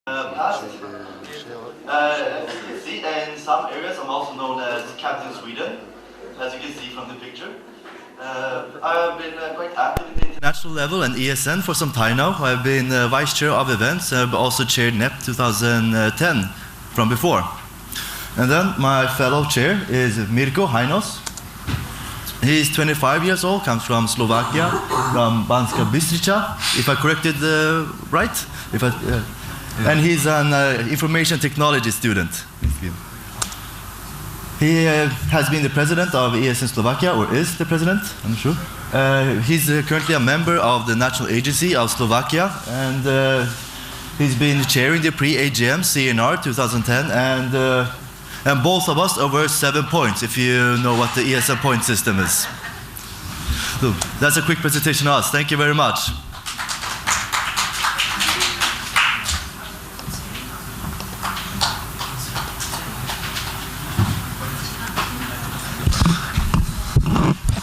Past. As you can see, in some areas I'm also known as Captain Sweden, as you can see from the picture. I've been quite active in the international level and ESN for some time now. I've been vice chair of events, but also chaired NEP 2010 from before. And then my fellow chair is Mirko Hajnos. He's 25 years old, comes from Slovakia, from Banska Bystrica, if I corrected right. And he's an information technology student. He has been the president of ESN Slovakia, or is the president, I'm not sure. He's currently a member of the National Agency of Slovakia, and he's been chairing the pre-AGM CNR 2010, and both of us are worth 7 points, if you know what the ESN point system is. So that's a quick presentation of us. Thank you very much.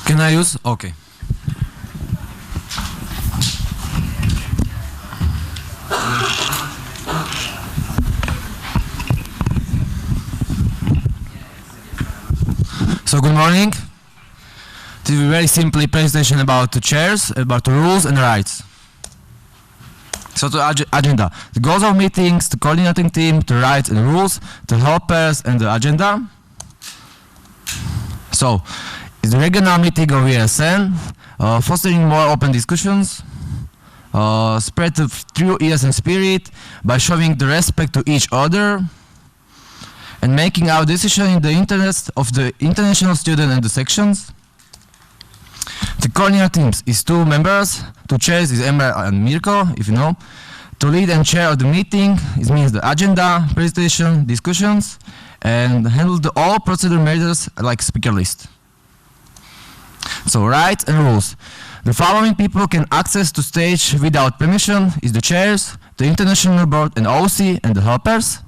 Can I use? Okay. So good morning. This is a very simple presentation about the chairs, about the rules and the rights. So the agenda. The goals of meetings, the coordinating team, the rights and rules, the helpers and the agenda. So it's the regional meeting of ESN, fostering more open discussions, spread the true ESN spirit by showing the respect to each other, and making our decision in the interest of the international student and the sections. The coordinating teams is 2 members, 2 chairs is Emre and Mirko, if you know. To lead and chair of the meeting, it means the agenda, presentation, discussions, and handle all procedure matters like speaker list. So rights and rules. The following people can access to stage without permission is the chairs, the international board and OC and the helpers.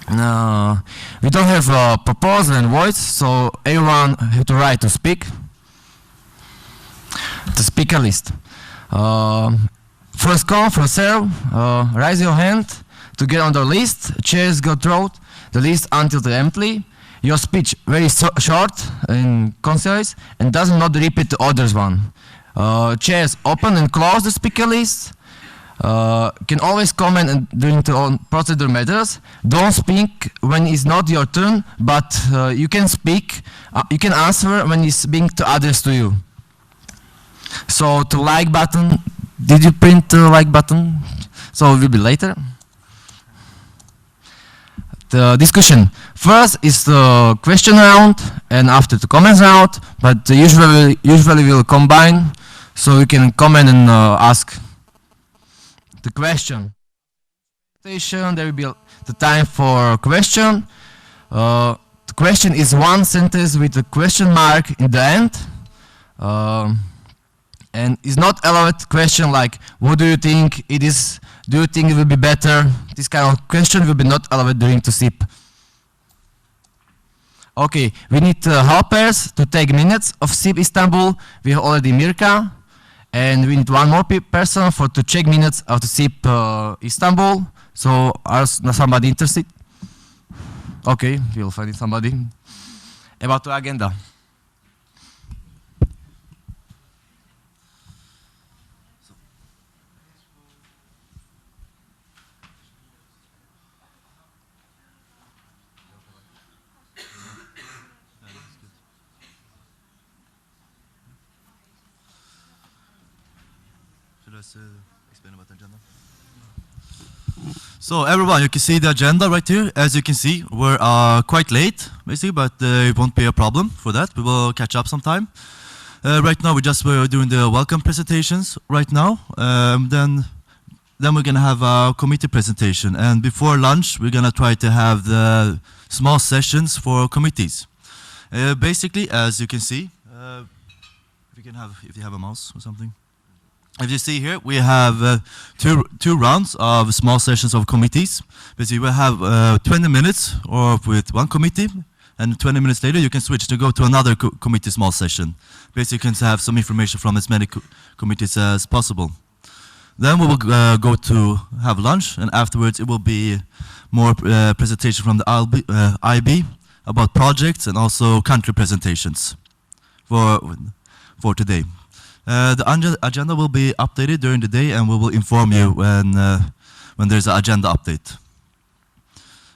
We don't have a proposal and voice, so everyone has the right to speak. The speaker list. First come, first serve. Raise your hand to get on the list. Chairs go through the list until the empty. Your speech very short and concise and does not repeat the others one. Chairs open and close the speaker list. Can always comment during the procedure matters. Don't speak when it's not your turn, but you can speak. You can answer when it's being to others to you. So the like button. Did you print the like button? So it will be later. The discussion. First is the question round, and after the comments round, but usually we'll combine, so you can comment and ask. The question. There will be the time for question. The question is 1 sentence with a question mark in the end. And it's not allowed question like, what do you think it is? Do you think it will be better? This kind of question will be not allowed during the SEEP. Okay, we need helpers to take minutes of SEEP Istanbul. We have already Mirka. And we need 1 more person to check minutes of the SEEP Istanbul. So are somebody interested? Okay, we'll find somebody. About the agenda. Explain about the agenda. So everyone, you can see the agenda right here. As you can see, we're quite late, basically, but it won't be a problem for that. We will catch up sometime. Right now, we're doing the welcome presentations right now. Then we're gonna have a committee presentation, and before lunch, we're gonna try to have the small sessions for committees. Basically, as you can see, if you have a mouse or something. If you see here, we have two rounds of small sessions of committees. Basically, we have 20 minutes with 1 committee, and 20 minutes later you can switch to go to another committee small session. Basically, you can have some information from as many committees as possible. Then we will go to have lunch, and afterwards it will be more presentation from the IB about projects and also country presentations for today. The agenda will be updated during the day, and we will inform you when there's an agenda update.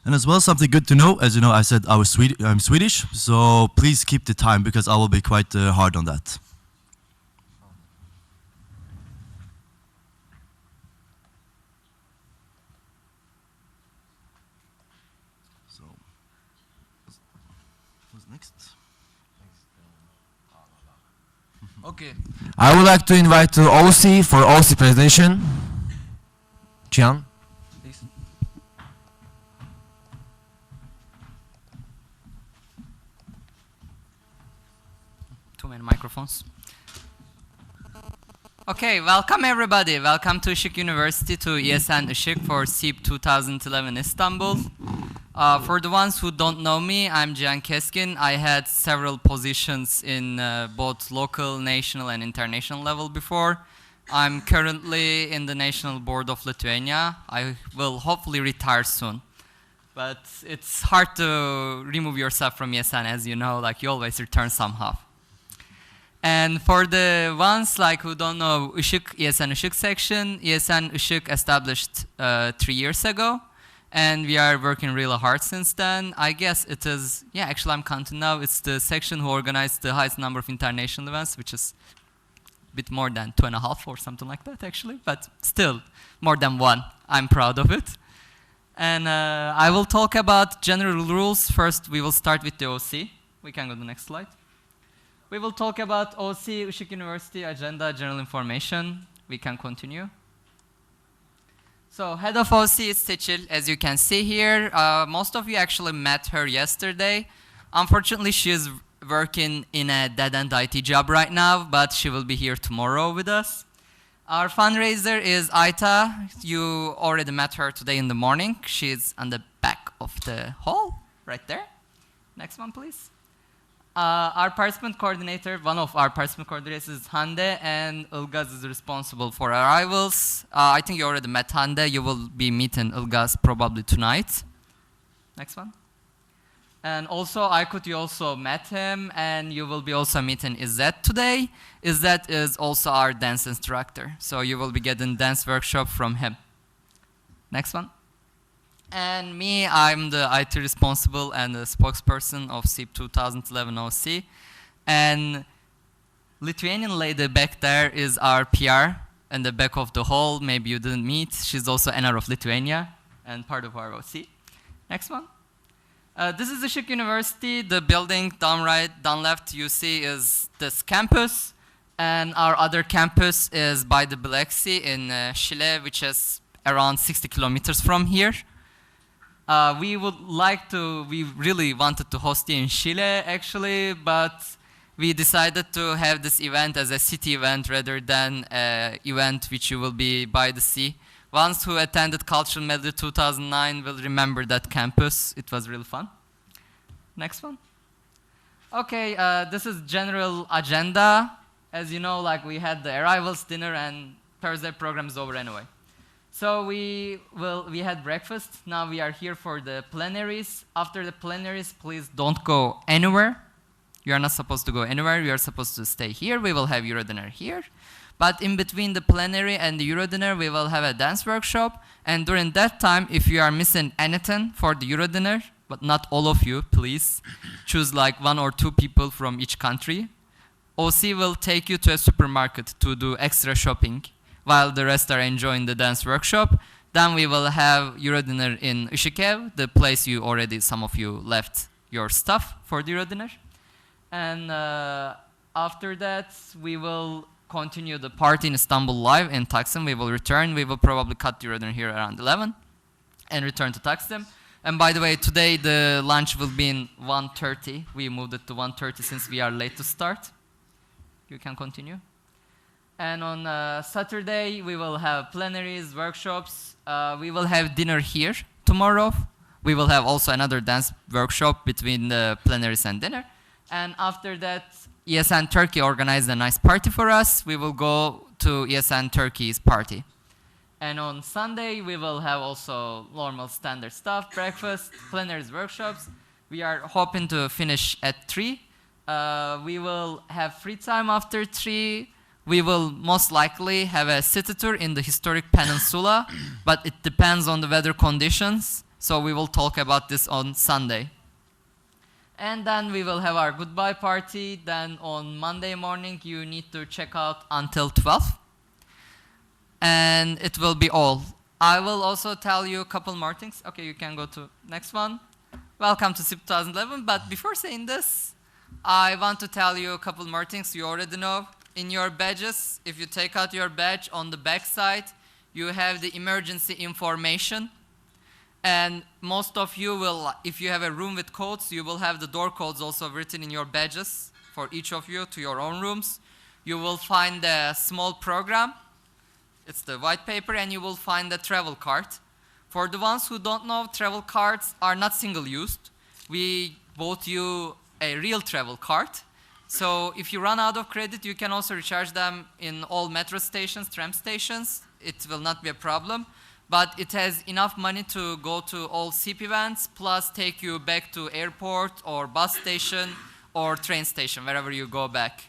And as well, something good to know, as you know, I said I'm Swedish, so please keep the time because I will be quite hard on that. So, who's next? Okay. I would like to invite to OC for OC presentation. Cihan, please. Too many microphones. Okay, welcome everybody. Welcome to Işık University, to ESN Işık for SEEP 2011 Istanbul. For the ones who don't know me, I'm Cihan Keskin. I had several positions in both local, national, and international level before. I'm currently in the National Board of Lithuania. I will hopefully retire soon. But it's hard to remove yourself from ESN, as you know, like you always return somehow. And for the ones like who don't know Işık, ESN Işık section, ESN Işık established 3 years ago. And we are working really hard since then. I guess it is, yeah, actually I'm counting now. It's the section who organized the highest number of international events, which is a bit more than 2.5 or something like that, actually. But still, more than 1. I'm proud of it. And I will talk about general rules. First, we will start with the OC. We can go to the next slide. We will talk about OC, Işık University, agenda, general information. We can continue. So head of OC is Seçil, as you can see here. Most of you actually met her yesterday. Unfortunately, she is working in a dead-end IT job right now, but she will be here tomorrow with us. Our fundraiser is Aita. You already met her today in the morning. She's on the back of the hall, right there. Next one, please. Our participant coordinator, one of our participant coordinators is Hande, and Ilgaz is responsible for arrivals. I think you already met Hande. You will be meeting Ilgaz probably tonight. Next one. And also, Aykut, you also met him, and you will be also meeting Izzet today. Izzet is also our dance instructor, so you will be getting dance workshop from him. Next one. And me, I'm the IT responsible and the spokesperson of SEEP 2011 OC. And Lithuanian lady back there is our PR in the back of the hall. Maybe you didn't meet. She's also NR of Lithuania and part of our OC. Next one. This is Işık University. The building down right, down left you see is this campus. And our other campus is by the Black Sea in Şile, which is around 60 kilometers from here. We really wanted to host you in Chile actually, but we decided to have this event as a city event rather than an event which you will be by the sea. Ones who attended Cultural Medley 2009 will remember that campus. It was really fun. Next one. Okay, this is general agenda. As you know, like we had the arrivals, dinner, and Thursday program is over anyway. So we had breakfast. Now we are here for the plenaries. After the plenaries, please don't go anywhere. You are not supposed to go anywhere. You are supposed to stay here. We will have Eurodinner here. But in between the plenary and the Eurodinner, we will have a dance workshop. And during that time, if you are missing anything for the Eurodinner, but not all of you, please choose like 1 or 2 people from each country. OC will take you to a supermarket to do extra shopping, while the rest are enjoying the dance workshop. Then we will have Eurodinner in Işık, the place some of you left your stuff for the Eurodinner. And after that, we will continue the party in Istanbul live in Taksim. We will return. We will probably cut the Eurodinner here around 11 and return to Taksim. And by the way, today the lunch will be in 1:30. We moved it to 1:30 since we are late to start. You can continue. And on Saturday, we will have plenaries, workshops. We will have dinner here tomorrow. We will have also another dance workshop between the plenaries and dinner. And after that, ESN Turkey organized a nice party for us. We will go to ESN Turkey's party. And on Sunday, we will have also normal standard stuff, breakfast, plenaries, workshops. We are hoping to finish at 3. We will have free time after 3. We will most likely have a city tour in the historic peninsula, but it depends on the weather conditions. So we will talk about this on Sunday. And then we will have our goodbye party. Then on Monday morning, you need to check out until 12. And it will be all. I will also tell you a couple more things. Okay, you can go to next one. Welcome to SEEP 2011. But before saying this, I want to tell you a couple more things you already know. In your badges, if you take out your badge on the back side, you have the emergency information. And most of you will, if you have a room with codes, you will have the door codes also written in your badges for each of you to your own rooms. You will find a small program. It's the white paper, and you will find the travel card. For the ones who don't know, travel cards are not single-used. We bought you a real travel card. So if you run out of credit, you can also recharge them in all metro stations, tram stations. It will not be a problem. But it has enough money to go to all SEEP events, plus take you back to airport or bus station or train station, wherever you go back.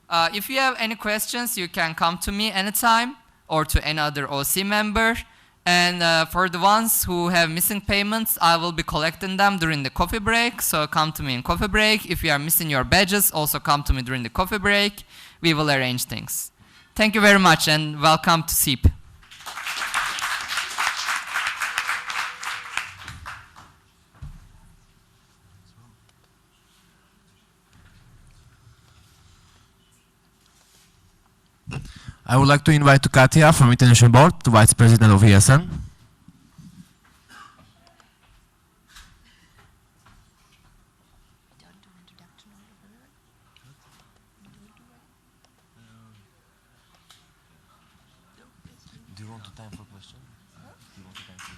If you have any questions, you can come to me anytime or to any other OC member. And for the ones who have missing payments, I will be collecting them during the coffee break. So come to me in coffee break. If you are missing your badges, also come to me during the coffee break. We will arrange things. Thank you very much, and welcome to SEEP. I would like to invite Katia from International Board, the Vice President of ESN. Do you want to time for question? Do you want to time for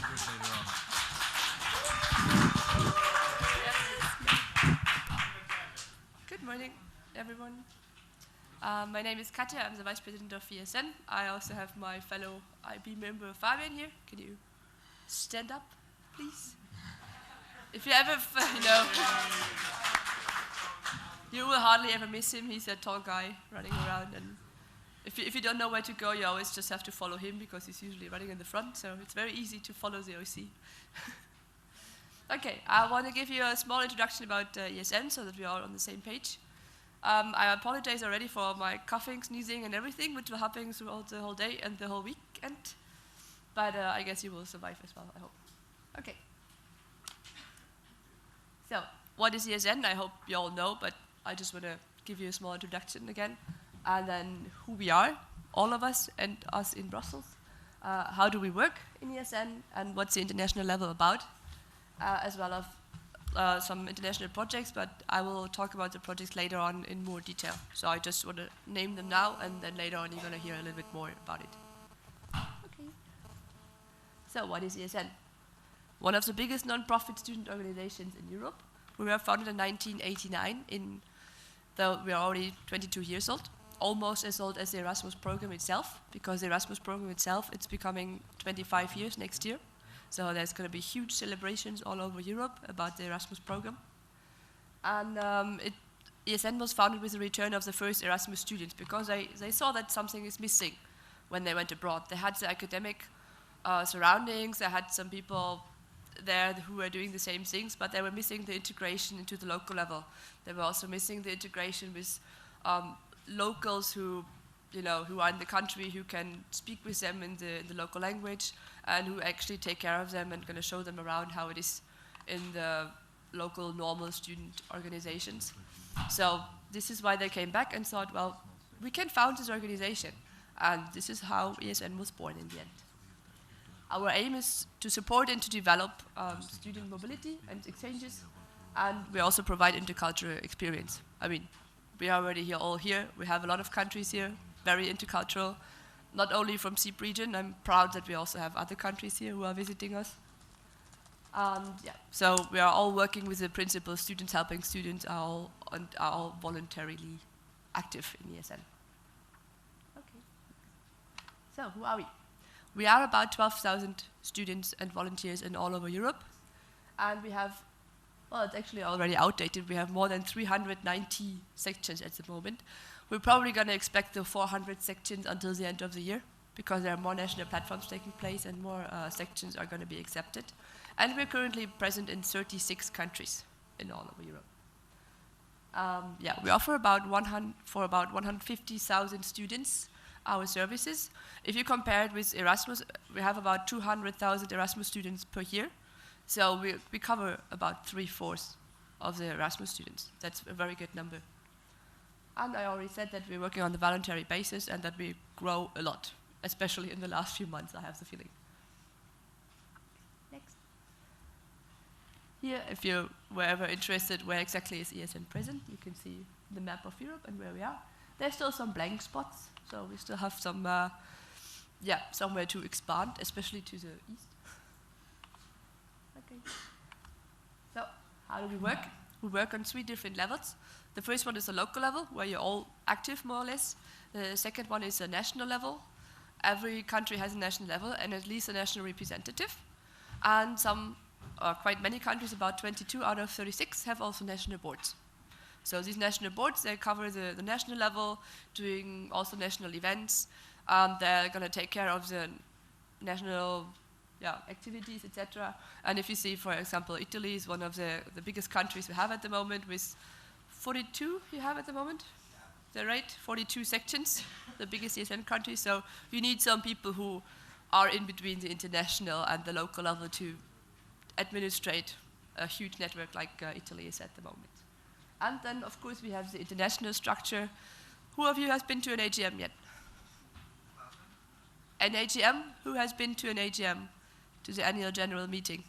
question? Good morning, everyone. My name is Katja, I'm the Vice President of ESN. I also have my fellow IB member Fabian here. Can you stand up, please? If you ever, you will hardly ever miss him. He's a tall guy running around, and if you don't know where to go, you always just have to follow him because he's usually running in the front, so it's very easy to follow the OC. Okay, I want to give you a small introduction about ESN so that we're all on the same page. I apologize already for my coughing, sneezing, and everything, which will happen throughout the whole day and the whole weekend. But I guess you will survive as well, I hope. Okay. So, what is ESN? I hope you all know, but I just want to give you a small introduction again. And then who we are, all of us, and us in Brussels. How do we work in ESN, and what's the international level about, as well as some international projects, but I will talk about the projects later on in more detail. So I just want to name them now, and then later on you're going to hear a little bit more about it. Okay. So what is ESN? One of the biggest non-profit student organizations in Europe. We were founded in 1989, though we are already 22 years old, almost as old as the Erasmus program itself, because the Erasmus program itself, it's becoming 25 years next year. So there's going to be huge celebrations all over Europe about the Erasmus program. And ESN was founded with the return of the first Erasmus students because they saw that something is missing when they went abroad. They had the academic surroundings, they had some people there who were doing the same things, but they were missing the integration into the local level. They were also missing the integration with locals who are in the country, who can speak with them in the local language, and who actually take care of them and going to show them around how it is in the local normal student organizations. So this is why they came back and thought, well, we can found this organization. And this is how ESN was born in the end. Our aim is to support and to develop student mobility and exchanges, and we also provide intercultural experience. I mean, we are already all here. We have a lot of countries here, very intercultural, not only from SEEP region. I'm proud that we also have other countries here who are visiting us. So we are all working with the principle students helping students are all voluntarily active in ESN. Okay. So, who are we? We are about 12,000 students and volunteers in all over Europe. And we have, well, it's actually already outdated. We have more than 390 sections at the moment. We're probably going to expect the 400 sections until the end of the year, because there are more national platforms taking place and more sections are going to be accepted. And we're currently present in 36 countries in all over Europe. Yeah, we offer for about 150,000 students our services. If you compare it with Erasmus, we have about 200,000 Erasmus students per year. So we cover about 3/4 of the Erasmus students. That's a very good number. And I already said that we're working on the voluntary basis and that we grow a lot, especially in the last few months, I have the feeling. Next. Here, if you were ever interested where exactly is ESN present, you can see the map of Europe and where we are. There's still some blank spots, so we still have some, somewhere to expand, especially to the east. Okay. So, how do we work? We work on 3 different levels. The first one is a local level, where you're all active, more or less. The second one is a national level. Every country has a national level and at least a national representative. And quite many countries, about 22 out of 36, have also national boards. So these national boards, they cover the national level, doing also national events. They're going to take care of the national activities, etc. And if you see, for example, Italy is one of the biggest countries we have at the moment, with 42 you have at the moment? Is that right? 42 sections, the biggest ESN country. So you need some people who are in between the international and the local level to administrate a huge network like Italy is at the moment. And then, of course, we have the international structure. Who of you has been to an AGM yet? An AGM? Who has been to an AGM, to the annual general meeting?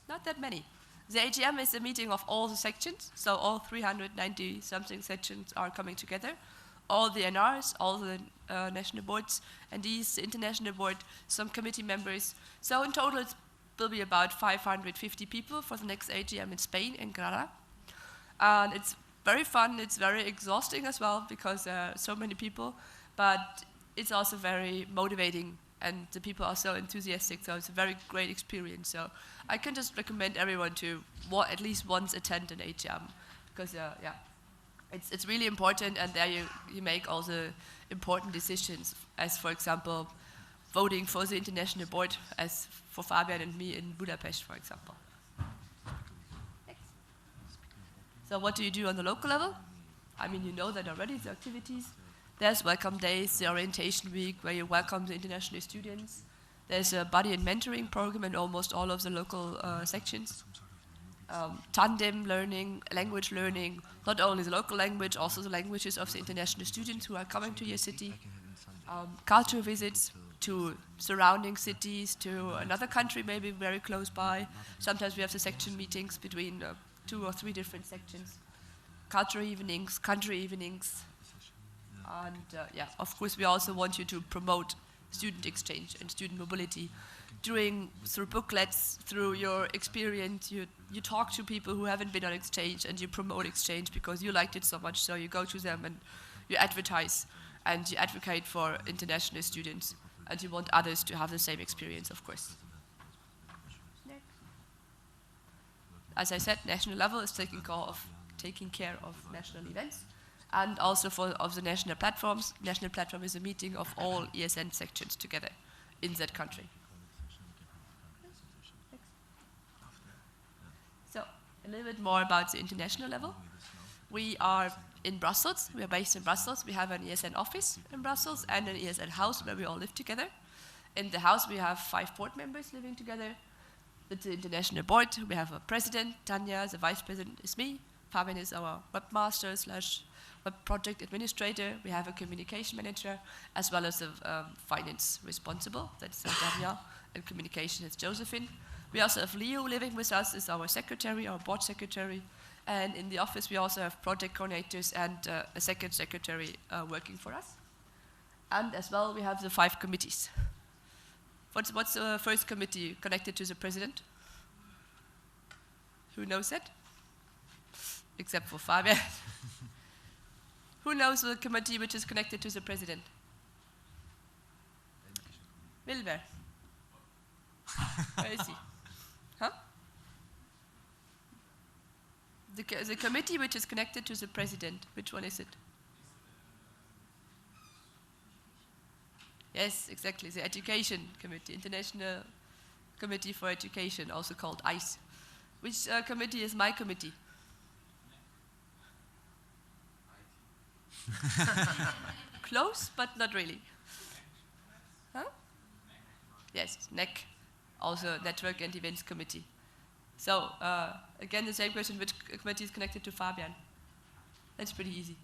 Not that many. The AGM is a meeting of all the sections, so all 390-something sections are coming together. All the NRs, all the national boards, and these, the international board, some committee members. So in total, it will be about 550 people for the next AGM in Spain, in Granada. And it's very fun, it's very exhausting as well, because there are so many people, but it's also very motivating, and the people are so enthusiastic, so it's a very great experience. So I can just recommend everyone to at least once attend an AGM, because it's really important, and there you make all the important decisions, as for example, voting for the international board, as for Fabian and me in Budapest, for example. Next. So what do you do on the local level? I mean, you know that already, the activities. There's welcome days, the orientation week, where you welcome the international students. There's a buddy and mentoring program in almost all of the local sections. Tandem learning, language learning, not only the local language, also the languages of the international students who are coming to your city. Cultural visits to surrounding cities, to another country maybe very close by. Sometimes we have the section meetings between 2 or 3 different sections. Cultural evenings, country evenings. And of course we also want you to promote student exchange and student mobility. Through booklets, through your experience, you talk to people who haven't been on exchange and you promote exchange because you liked it so much, so you go to them and you advertise and you advocate for international students and you want others to have the same experience, of course. Next. As I said, national level is taking care of national events. And also of the national platforms. National platform is a meeting of all ESN sections together in that country. So, a little bit more about the international level. We are in Brussels. We are based in Brussels. We have an ESN office in Brussels and an ESN house where we all live together. In the house, we have 5 board members living together. With the international board, we have a president, Tanya. The vice president is me. Fabian is our webmaster / web project administrator. We have a communication manager, as well as a finance responsible. That's Tanya, and communication is Josephine. We also have Leo living with us as our secretary, our board secretary. And in the office, we also have project coordinators and a second secretary working for us. And as well, we have the 5 committees. What's the first committee connected to the president? Who knows that? Except for Fabian. Who knows the committee which is connected to the president? Wilber. Where is he? Huh? The committee which is connected to the president, which one is it? Yes, exactly, the Education Committee, International Committee for Education, also called ICE. Which committee is my committee? Close, but not really. Huh? Yes, NEC, also Network and Events Committee. So, again, the same question, which committee is connected to Fabian? That's pretty easy.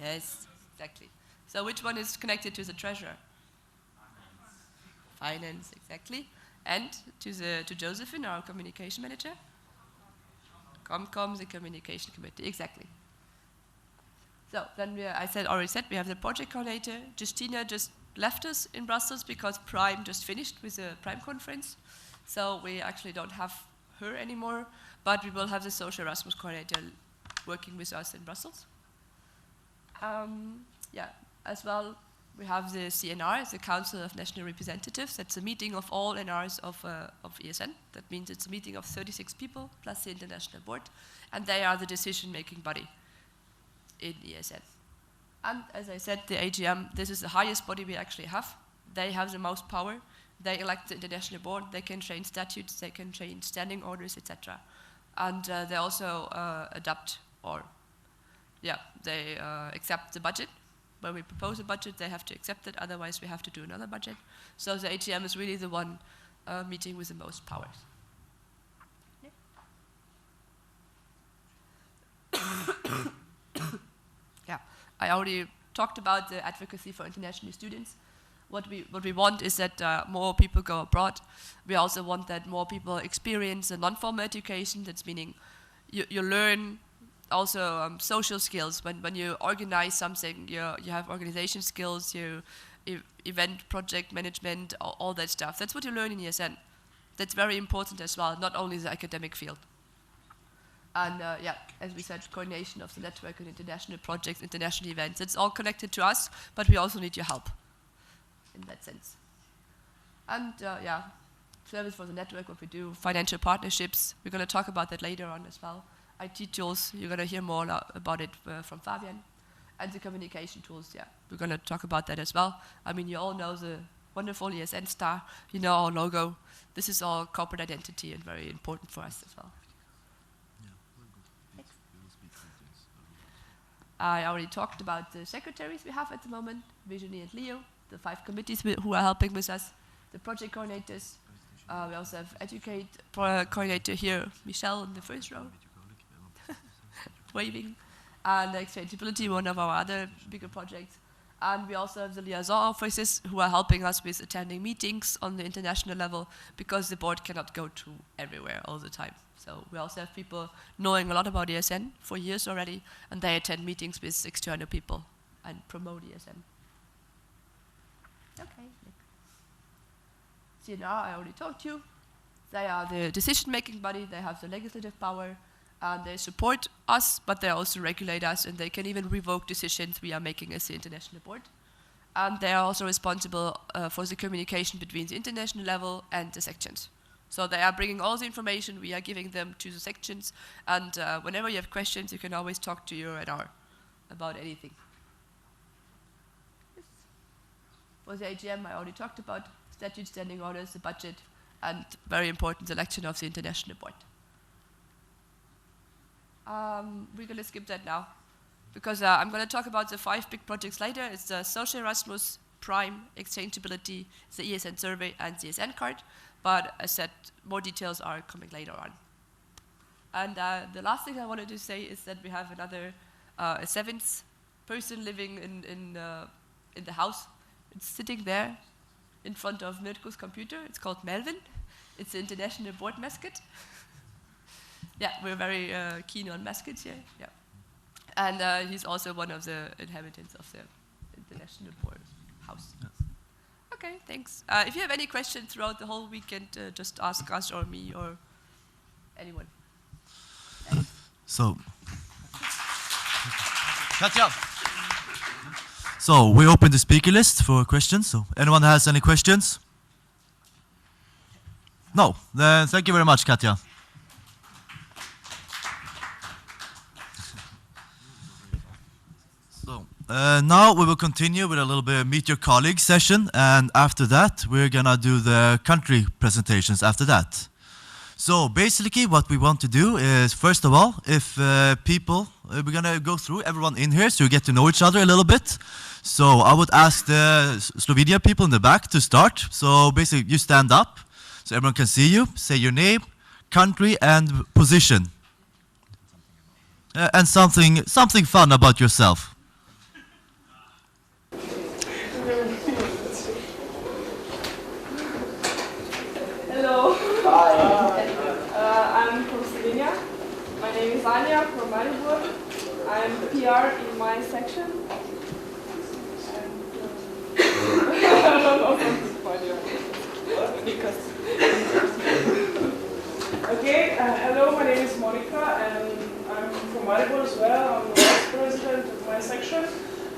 Yes, exactly. So which one is connected to the treasurer? Finance, exactly. And to Josephine, our communication manager? Comcom, the communication committee, exactly. So then already said we have the project coordinator. Justina just left us in Brussels because Prime just finished with the Prime conference. So we actually don't have her anymore, but we will have the social Erasmus coordinator working with us in Brussels. Yeah, as well, we have the CNR, the Council of National Representatives. That's a meeting of all NRs of ESN. That means it's a meeting of 36 people plus the international board, and they are the decision-making body in ESN. And as I said, the AGM, this is the highest body we actually have. They have the most power. They elect the international board. They can change statutes. They can change standing orders, etc. And they also they accept the budget. When we propose a budget, they have to accept it. Otherwise, we have to do another budget. So the AGM is really the one meeting with the most powers. Yeah, I already talked about the advocacy for international students. What we want is that more people go abroad. We also want that more people experience a non-formal education. That's meaning you learn also social skills. When you organize something, you have organization skills, event project management, all that stuff. That's what you learn in ESN. That's very important as well, not only the academic field. And yeah, as we said, coordination of the network and international projects, international events. It's all connected to us, but we also need your help in that sense. And yeah, service for the network, what we do, financial partnerships. We're going to talk about that later on as well. IT tools, you're going to hear more about it from Fabian. And the communication tools, yeah, we're going to talk about that as well. I mean, you all know the wonderful ESN star, you know our logo. This is all corporate identity and very important for us as well. I already talked about the secretaries we have at the moment, Virginie and Leo, the 5 committees who are helping with us, the project coordinators. We also have educate coordinator here, Michelle in the first row, waving, and Exchangeability, one of our other bigger projects. And we also have the liaison officers who are helping us with attending meetings on the international level because the board cannot go to everywhere all the time. So we also have people knowing a lot about ESN for years already, and they attend meetings with external people and promote ESN. Okay. CNR, I already talked to you. They are the decision-making body. They have the legislative power, and they support us, but they also regulate us, and they can even revoke decisions we are making as the international board. And they are also responsible for the communication between the international level and the sections. So they are bringing all the information, we are giving them to the sections, and whenever you have questions, you can always talk to your NR about anything. Yes. For the AGM, I already talked about statute, standing orders, the budget, and very important, the election of the international board. We're going to skip that now, because I'm going to talk about the 5 big projects later. It's the Social Erasmus, Prime, Exchangeability, the ESN survey, and the ESN card. But as said, more details are coming later on. And the last thing I wanted to say is that we have another a 7th person living in the house. It's sitting there in front of Mirko's computer. It's called Melvin. It's the international board mascot. Yeah, we're very keen on mascots here. Yeah, and he's also one of the inhabitants of the international board house. Yes. Okay, thanks. If you have any questions throughout the whole weekend, just ask us or me or anyone. So we open the speaker list for questions. So anyone has any questions? No. Then thank you very much, Katja. So now we will continue with a little bit of meet your colleagues session, and after that we're gonna do the country presentations after that. So basically what we want to do is, first of all, if we're gonna go through everyone in here so you get to know each other a little bit. So I would ask the Slovenia people in the back to start. So basically you stand up so everyone can see you, say your name, country and position. And something fun about yourself. Hello. Hi. I'm from Slovenia. My name is Anja from Maribor. I'm PR in my section. I don't know something funny because. Okay. Hello. My name is Monica, and I'm from Maribor as well. I'm the vice president of my section,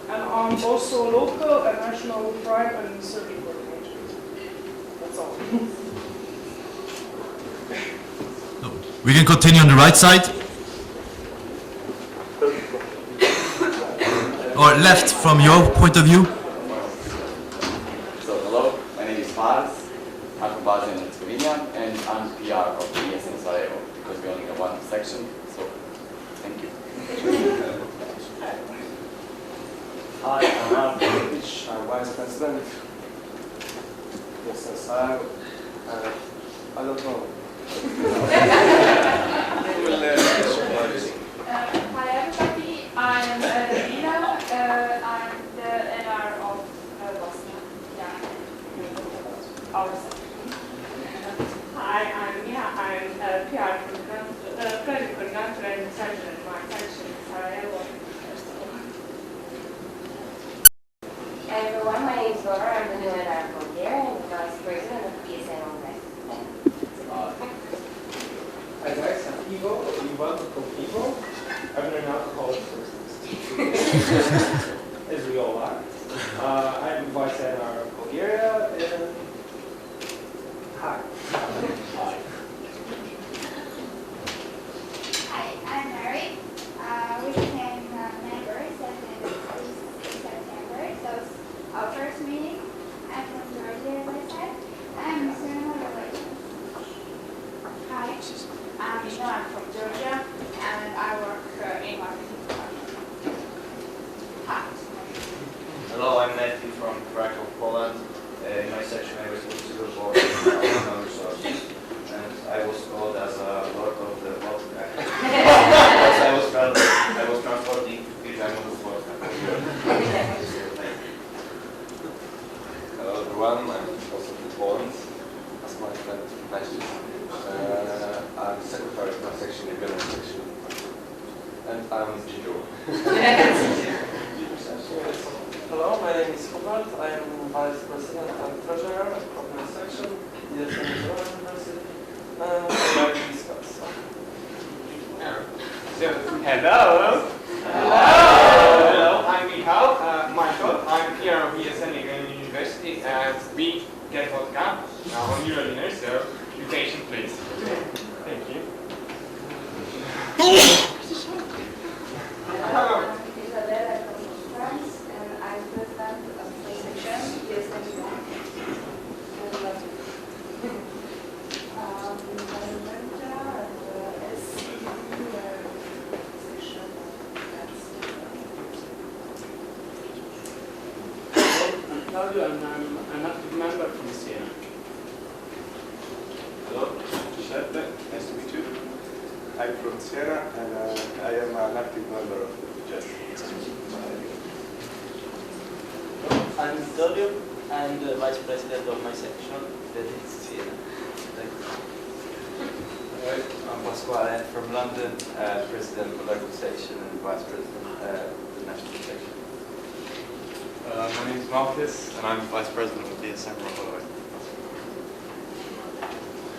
and I'm also local and national prime and survey coordinator. That's all. We can continue on the right side. Or left from your point of view. So hello, my name is Maras. I'm from Bosnia and Herzegovina, and I'm PR of the ES in Sarajevo because we only have one section. So thank you. Hi, I'm Markovic. I'm vice president. Yes, yes, I don't know. Hi everybody, I'm Lina, I'm the NR of Bosnia, our section. Hi, I'm Mia. I'm PR project coordinator and section in my section in Sarajevo. Hey everyone, my name is Laura. I'm the new NR of Bulgaria and vice president of PSN on Red. Hi guys, I'm Ivo. Welcome from Ivo. I'm an alcoholic as we all are. I'm vice NR of Bulgaria and hi. Hi. Hi, I'm Mary. We became members in September, so it's our first meeting. I'm from Georgia, as I said. I'm external relations. Hi, I'm Isha. I'm from Georgia, and I work in marketing department. Hi. Hello, I'm Matthew from Krakow, Poland. In my section I was responsible for human resources, and I was called as a lord of the vodka. Because I was transporting the of vodka. Hello everyone, I'm also from Poland, as my friend mentioned. I'm secretary of my section, the Bölüm section, and I'm Gino. Hello, my name is Hubert. I am vice president and treasurer of my section, ESN University, and I like to discuss. Hello. Hello, I'm Michael. I'm here of ESN University, and we get vodka on your dinner, so be patient, please. Thank you. Hello. Isabella from France, and I'm president of my section, ESN University. Claudio, and I'm an active member from Siena. Hello, Giuseppe, nice to meet you. I'm from Siena, and I am an active member of the JET. I'm Vittorio. I'm the vice president of my section, that is Siena. Alright, I'm Pasquale from London, president of the local section and vice president of the national section. My name is Marcus, and I'm vice president of DSM Rockaway.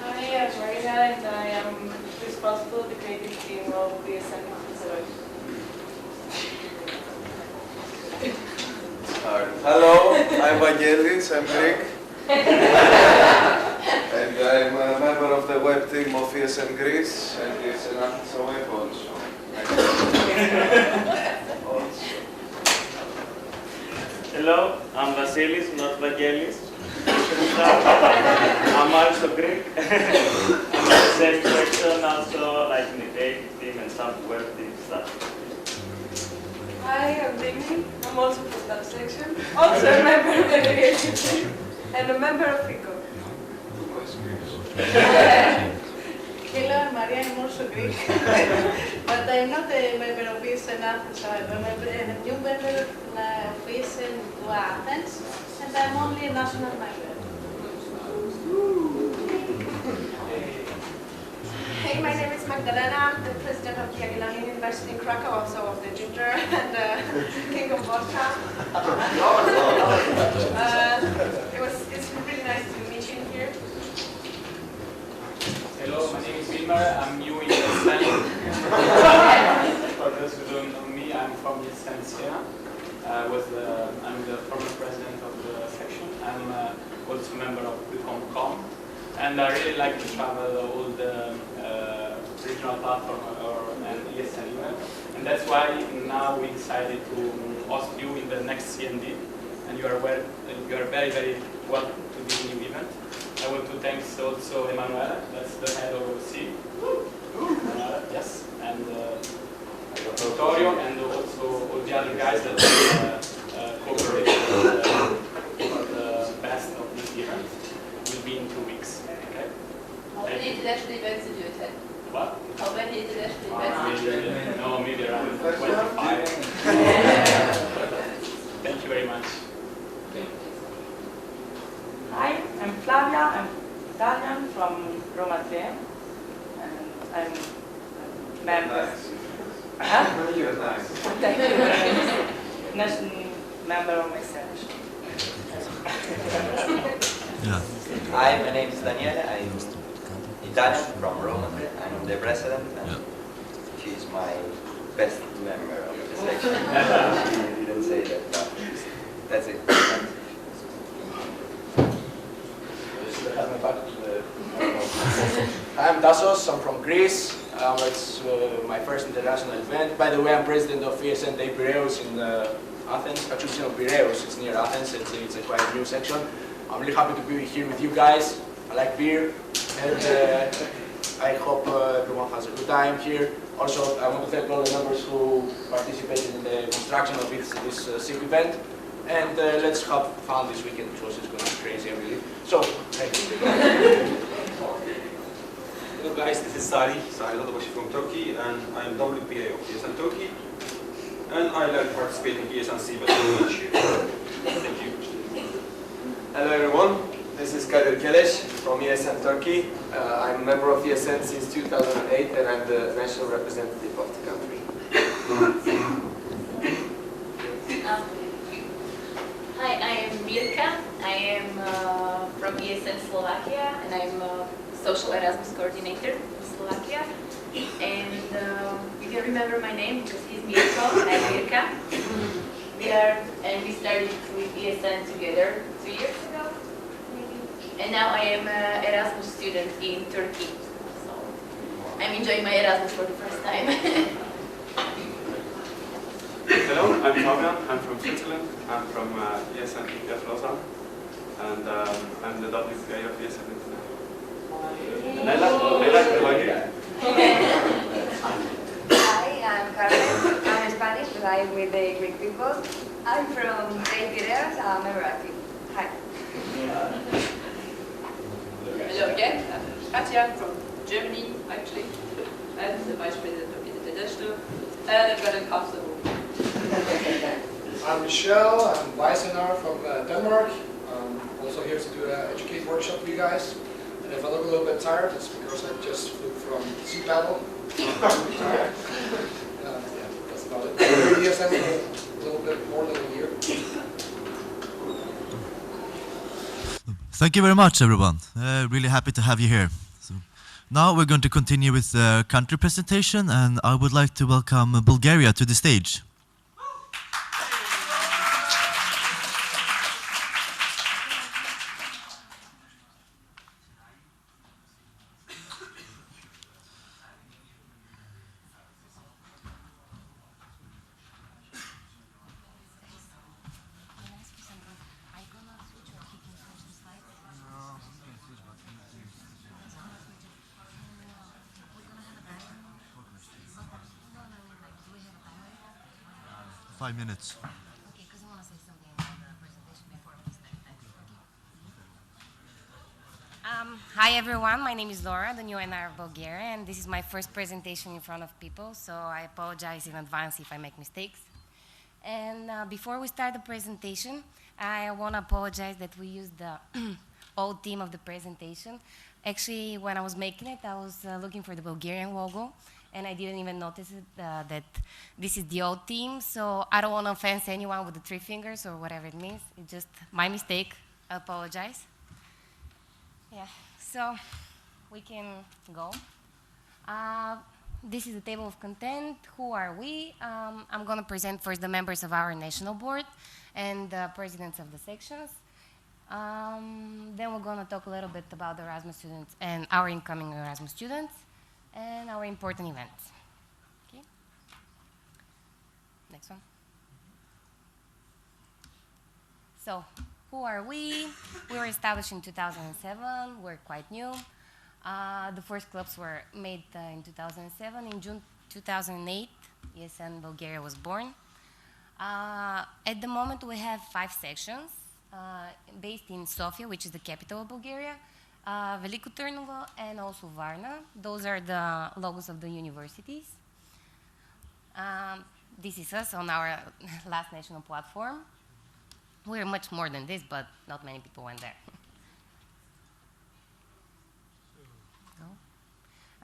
Hi, I'm Marina, and I am responsible for the creative team of DSM Rockaway. Hello, I'm Vangelis, I'm Greek. And I'm a member of the web team of ESN Greece and ESN Athens away also. Hello, I'm Vasilis, not Vangelis. I'm also Greek. I'm in the same section, also like in the data team and some web team stuff. Hi, I'm Digny. I'm also from that section. Also a member of the education team and a member of FICO. Hello, I'm Maria. I'm also Greek. But I'm not a member of ESN Athens. I'm a new member of ESN Athens, and I'm only a national member. Hey, my name is Magdalena. I'm the president of the Jagiellonian University in Krakow, also of the Ginger and King of Vodka. It's really nice to meet you here. Hello, my name is Wilmar. I'm new in Spain. For those who don't know me, I'm from Siena. I'm the former president of the section. I'm also a member of the COM. And I really like to travel all the regional platform and ESN event. And that's why now we decided to host you in the next CND. And you are very, very welcome to this new event. I want to thank also Emanuele, that's the head of SEEP. Yes, and Vittorio, and also all the other guys that cooperated for the best of this event. Will be in 2 weeks. Okay? How many international events did you attend? What? How many international events did you attend? No, maybe around 25. Thank you very much. Hi, I'm Flavia. I'm Italian from Roma 10. And I'm a member. Huh? You're nice. Thank you. National member of my section. Yeah. Hi, my name is Daniele. I'm Italian from Roma. I'm the president, and she's my best member of the section. She didn't say that, but that's it. I'm Tassos, I'm from Greece. It's my first international event. By the way, I'm president of ESN Day Piraeus in Athens. Actually, it's Piraeus, it's near Athens. It's a quite new section. I'm really happy to be here with you guys. I like beer, and I hope everyone has a good time here. Also, I want to thank all the members who participated in the construction of this SEEP event. And let's have fun this weekend because it's going to be crazy, I believe. So, thank you. Hello guys, this is Sari Ladabashi from Turkey, and I'm WPA of ESN Turkey. And I like to participate in ESN SEEP each year. Thank you. Hello everyone, this is Kadir Kelesh from ESN Turkey. I'm a member of ESN since 2008 and I'm the national representative of the country. Hi, I am Mirka. I am from ESN Slovakia, and I'm a social Erasmus coordinator in Slovakia. And you can remember my name because he's Mirko and I'm Mirka. We started with ESN together 2 years ago, maybe. And now I am an Erasmus student in Turkey. So I'm enjoying my Erasmus for the first time. Hello, I'm Fabian. I'm from Switzerland. I'm from ESN IPF Lausanne, and I'm the WPA of ESN International. And I like the idea. Hi, I'm Carmen. I'm Spanish, but I'm with the Greek people. I'm from Great Piraeus. I'm Emirati. Hi. Hello again. I'm Katja from Germany, actually. I'm the vice president of International, and I've got a council. I'm Michelle. I'm Weisenar from Denmark. I'm also here to do an educate workshop for you guys. And if I look a little bit tired, it's because I just flew from sea battle. Yeah, that's about it. ESN a little bit more than a year. Thank you very much, everyone. Really happy to have you here. So now we're going to continue with the country presentation, and I would like to welcome Bulgaria to the stage. 5 minutes. Okay, because I want to say something about the presentation before we start. Hi everyone, my name is Laura, the new NR of Bulgaria, and this is my first presentation in front of people, so I apologize in advance if I make mistakes. And before we start the presentation, I want to apologize that we used the old theme of the presentation. Actually, when I was making it, I was looking for the Bulgarian logo, and I didn't even notice it, that this is the old theme, so I don't want to offend anyone with the 3 fingers or whatever it means. It's just my mistake. I apologize. Yeah, so we can go. This is the table of content. Who are we? I'm going to present first the members of our national board and the presidents of the sections. Then we're going to talk a little bit about the Erasmus students and our incoming Erasmus students and our important events. Okay. Next one. So, who are we? We were established in 2007. We're quite new. The first clubs were made in 2007. In June 2008, ESN Bulgaria was born. At the moment, we have 5 sections based in Sofia, which is the capital of Bulgaria, Veliko Târnovo, and also Varna. Those are the logos of the universities. This is us on our last national platform. We're much more than this, but not many people went there.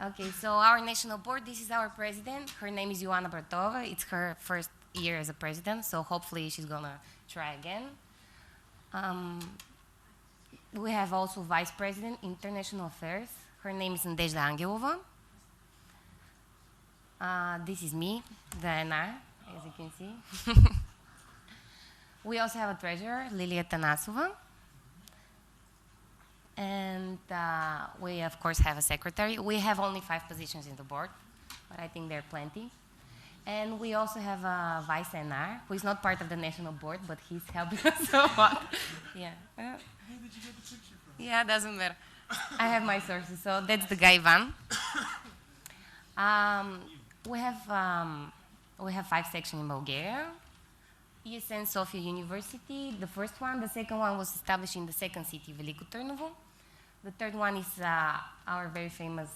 Okay, so our national board, this is our president. Her name is Ioana Bratova. It's her first year as a president, so hopefully she's gonna try again. We have also vice president, international affairs. Her name is Nadezhda Angelova. This is me, the NR, as you can see. We also have a treasurer, Lilia Tanasova. And we, of course, have a secretary. We have only 5 positions in the board, but I think there are plenty. And we also have a vice NR, who is not part of the national board, but he's helping us a lot. Yeah. Where did you get the picture from? Yeah, doesn't matter. I have my sources, so that's the guy Ivan. We have 5 sections in Bulgaria. ESN Sofia University, the first one. The second one was established in the second city, Veliko Târnovo. The third one is our very famous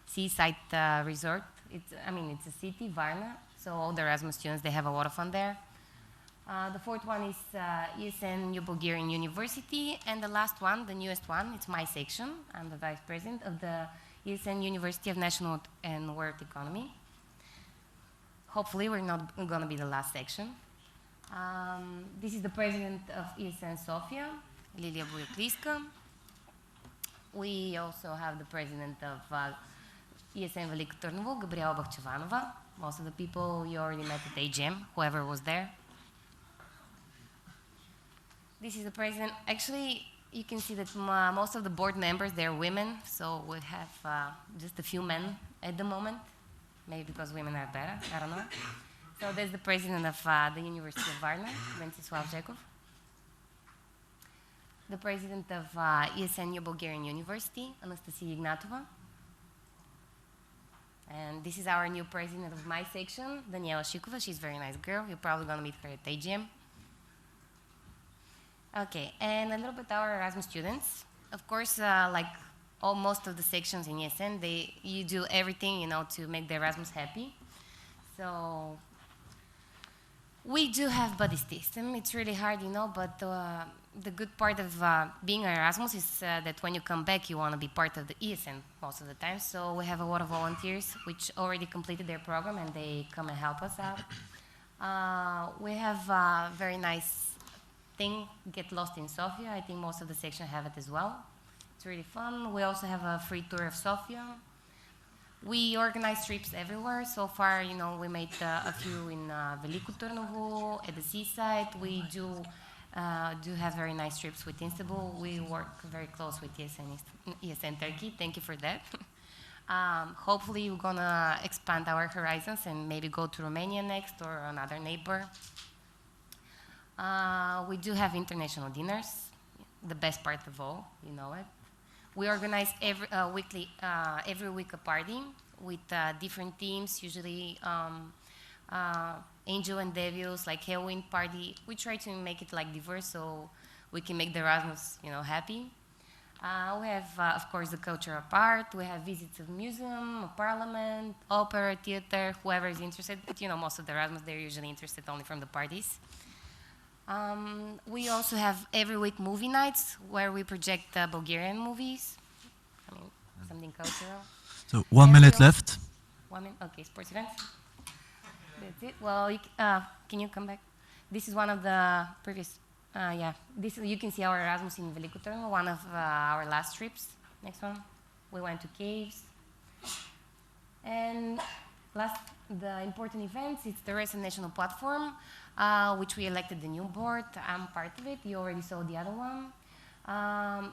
seaside resort. It's a city, Varna, so all the Erasmus students, they have a lot of fun there. The fourth one is ESN New Bulgarian University, and the last one, the newest one, it's my section. I'm the vice president of the ESN University of National and World Economy. Hopefully, we're not going to be the last section. This is the president of ESN Sofia, Lilia Bujokliska. We also have the president of ESN Veliko Târnovo, Gabriela Bachchevanova. Most of the people you already met at AGM, whoever was there. This is the president. Actually, you can see that most of the board members, they're women, so we have just a few men at the moment. Maybe because women are better, I don't know. So there's the president of the University of Varna, Ventsislav Zhekov. The president of ESN New Bulgarian University, Anastasia Ignatova. And this is our new president of my section, Daniela Shikova. She's a very nice girl. You're probably going to meet her at AGM. Okay, and a little bit our Erasmus students. Of course, like most of the sections in ESN, you do everything, to make the Erasmus happy. So we do have buddy system. It's really hard, but the good part of being an Erasmus is that when you come back, you want to be part of the ESN most of the time. So we have a lot of volunteers which already completed their program and they come and help us out. We have a very nice thing, Get Lost in Sofia. I think most of the section have it as well. It's really fun. We also have a free tour of Sofia. We organize trips everywhere. So far, we made a few in Veliko Târnovo, at the seaside. We do have very nice trips with Istanbul. We work very close with ESN Turkey. Thank you for that. Hopefully, we're going to expand our horizons and maybe go to Romania next or another neighbor. We do have international dinners, the best part of all, you know it. We organize every week a party with different teams. Usually Angel and Devils, like Halloween party. We try to make it like diverse so we can make the Erasmus, happy. We have, of course, the cultural part. We have visits of museum, of parliament, opera, theater, whoever is interested. But most of the Erasmus, they're usually interested only from the parties. We also have every week movie nights where we project Bulgarian movies. Something cultural. So 1 minute left. 1 minute. Okay, sports events. That's it. Well, can you come back? This is one of the previous. You can see our Erasmus in Veliko Trnavo, one of our last trips. Next one. We went to caves. And the important events, it's the Recent National Platform, which we elected the new board. I'm part of it. You already saw the other one.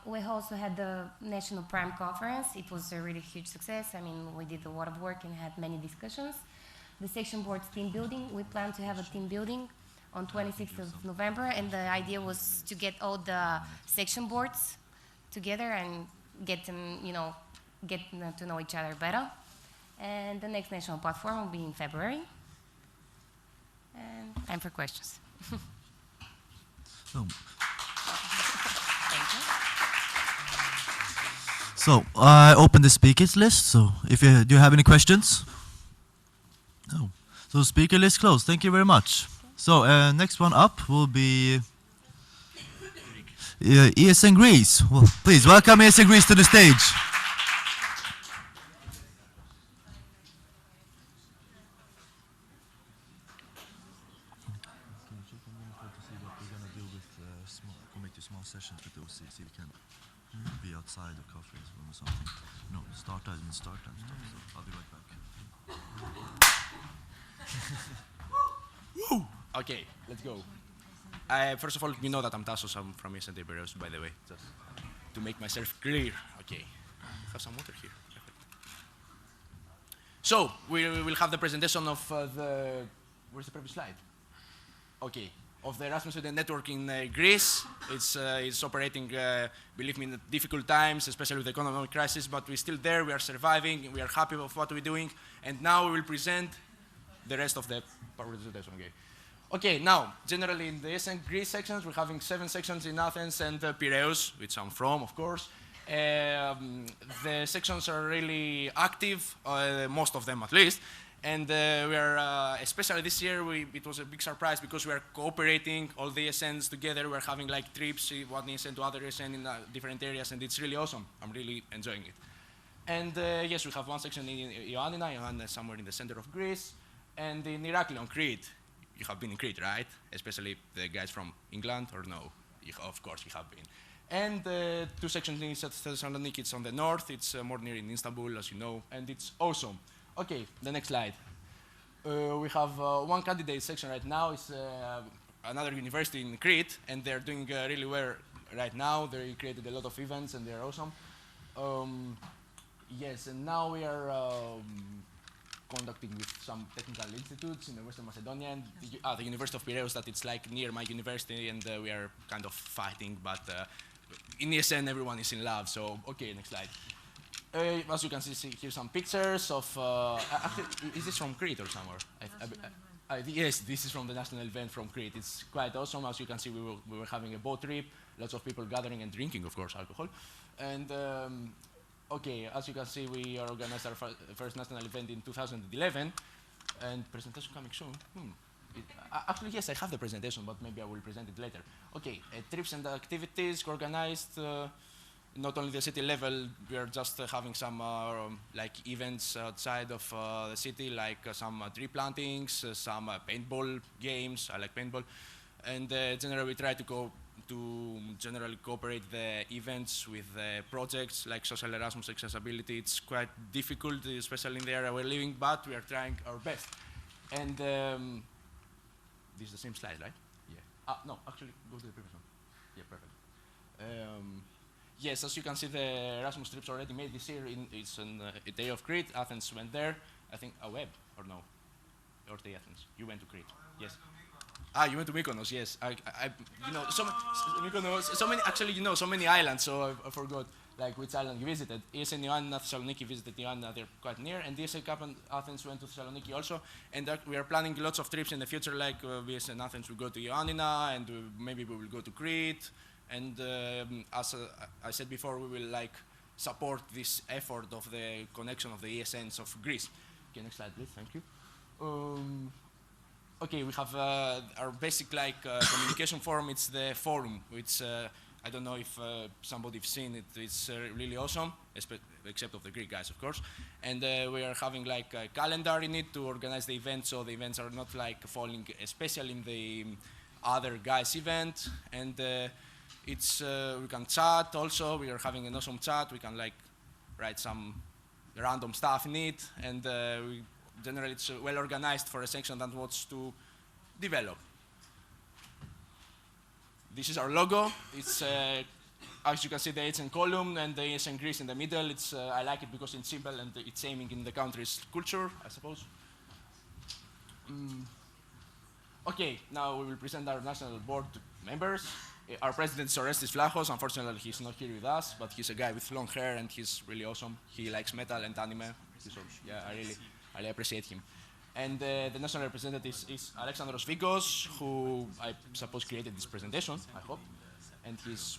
We also had the National Prime Conference. It was a really huge success. We did a lot of work and had many discussions. The section board's team building. We plan to have a team building on 26th of November, and the idea was to get all the section boards together and get them, get to know each other better. And the next national platform will be in February. And time for questions. So I open the speakers list. So do you have any questions? No. So speaker list closed. Thank you very much. So next one up will be ESN Greece. Well, please welcome ESN Greece to the stage. Small sessions with those, see we can be outside the conference room or something. No, start time and start time stuff. So I'll be right back. Okay, let's go. First of all, you know that I'm Tassos. I'm from ESN Piraeus, by the way, just to make myself clear. Okay, have some water here. Perfect. So we will have the presentation of the. Where's the previous slide? Okay. Of the Erasmus Student Network in Greece. It's operating, believe me, in difficult times, especially with the economic crisis, but we're still there, we are surviving, we are happy with what we're doing, and now we will present the rest of the presentation. Okay, now, generally in the ESN Greece sections, we're having 7 sections in Athens and Piraeus, which I'm from, of course. The sections are really active, most of them at least. And we are, especially this year, it was a big surprise because we are cooperating, all the ESNs together. We're having like trips, one ESN to other ESN in different areas, and it's really awesome. I'm really enjoying it. And yes, we have one section in Ioannina, somewhere in the center of Greece, and in Heraklion, Crete. You have been in Crete, right? Especially the guys from England, or no? Of course, you have been. And 2 sections in Thessaloniki, it's on the north, it's more near in Istanbul, as you know, and it's awesome. Okay, the next slide. We have one candidate section right now. It's another university in Crete, and they're doing really well right now. They created a lot of events, and they're awesome. Yes, and now we are conducting with some technical institutes in the Western Macedonia, and the University of Piraeus, that it's like near my university, and we are kind of fighting, but in ESN everyone is in love, so okay, next slide. As you can see here, some pictures of. Actually, is this from Crete or somewhere? Yes, this is from the national event from Crete. It's quite awesome. As you can see, we were having a boat trip, lots of people gathering and drinking, of course, alcohol. And okay, as you can see, we organized our first national event in 2011, and presentation coming soon. Actually, yes, I have the presentation, but maybe I will present it later. Okay, trips and activities organized. Not only the city level, we are just having some like events outside of the city, like some tree plantings, some paintball games. I like paintball, and generally we try to generally cooperate the events with projects like social Erasmus accessibility. It's quite difficult, especially in the area we're living, but we are trying our best. And this is the same slide, right? Yeah. No, actually, go to the previous one. Yeah, perfect. Yes, as you can see, the Erasmus trips already made this year. It's on a day of Crete. Athens went there. I think a web or no, or the Athens. You went to Crete. Yes. You went to Mykonos. Yes. You know, Mykonos. So many. Actually, you know, so many islands. So I forgot. like which island you visited. ESN Ioannina, Thessaloniki visited Ioannina, they're quite near, and ESN Cap and Athens went to Thessaloniki also. And we are planning lots of trips in the future, like ESN Athens will go to Ioannina, and maybe we will go to Crete. And as I said before, we will like support this effort of the connection of the ESNs of Greece. Okay, next slide, please. Thank you. Okay, we have our basic like communication forum. It's the forum, which I don't know if somebody's seen it. It's really awesome, except of the Greek guys, of course. And we are having like a calendar in it to organize the events, so the events are not like falling, especially in the other guys' event. And it's we can chat also. We are having an awesome chat. We can like write some random stuff in it, and generally it's well organized for a section that wants to develop. This is our logo. It's, as you can see, the HN column and the HN Greece in the middle. It's, I like it because it's simple and it's aiming in the country's culture, I suppose. Okay, now we will present our national board members. Our president is Orestes Vlachos. Unfortunately, he's not here with us, but he's a guy with long hair and he's really awesome. He likes metal and anime. Yeah, I really appreciate him. And the national representative is Alexandros Vikos, who I suppose created this presentation, I hope. And he's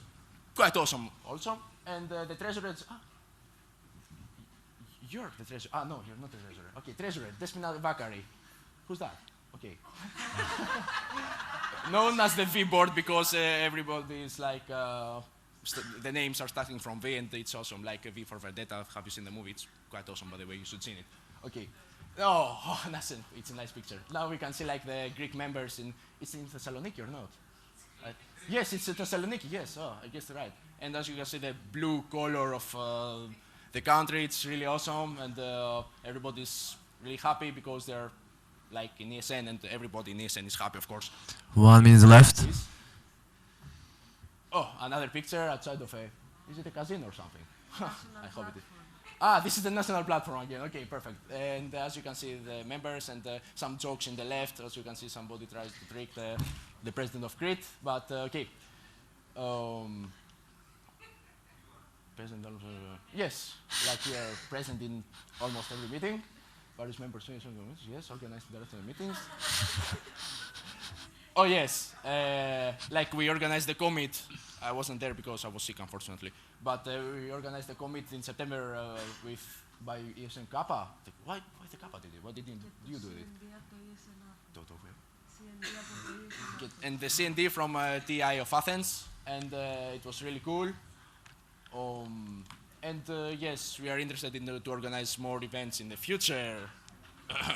quite awesome also. And the treasurer is, you're the treasurer. No, you're not the treasurer. Okay, treasurer, Despina Vakari. Who's that? Okay. Known as the V board because everybody is like, the names are starting from V and it's awesome, like V for Vendetta. Have you seen the movie? It's quite awesome, by the way, you should see it. Okay. Oh, nothing. It's a nice picture. Now we can see like the Greek members in, it's in Thessaloniki or not? Yes, it's in Thessaloniki, yes, oh, I guess right. And as you can see the blue color of the country, it's really awesome and everybody's really happy because they're like in ESN and everybody in ESN is happy, of course. 1 minute left. Oh, another picture outside of a, is it a casino or something? I hope it is. This is the national platform again. Okay, perfect. And as you can see, the members and some jokes in the left. As you can see, somebody tries to trick the president of Crete. But okay. President of, yes, like we are present in almost every meeting. Various members, yes, organizing the rest of the meetings. Oh yes, like we organized the commit. I wasn't there because I was sick, unfortunately. But we organized the commit in September by ESN Kappa. Why the Kappa did it? Why didn't you do it? And the CND from TI of Athens, and it was really cool. And yes, we are interested in to organize more events in the future.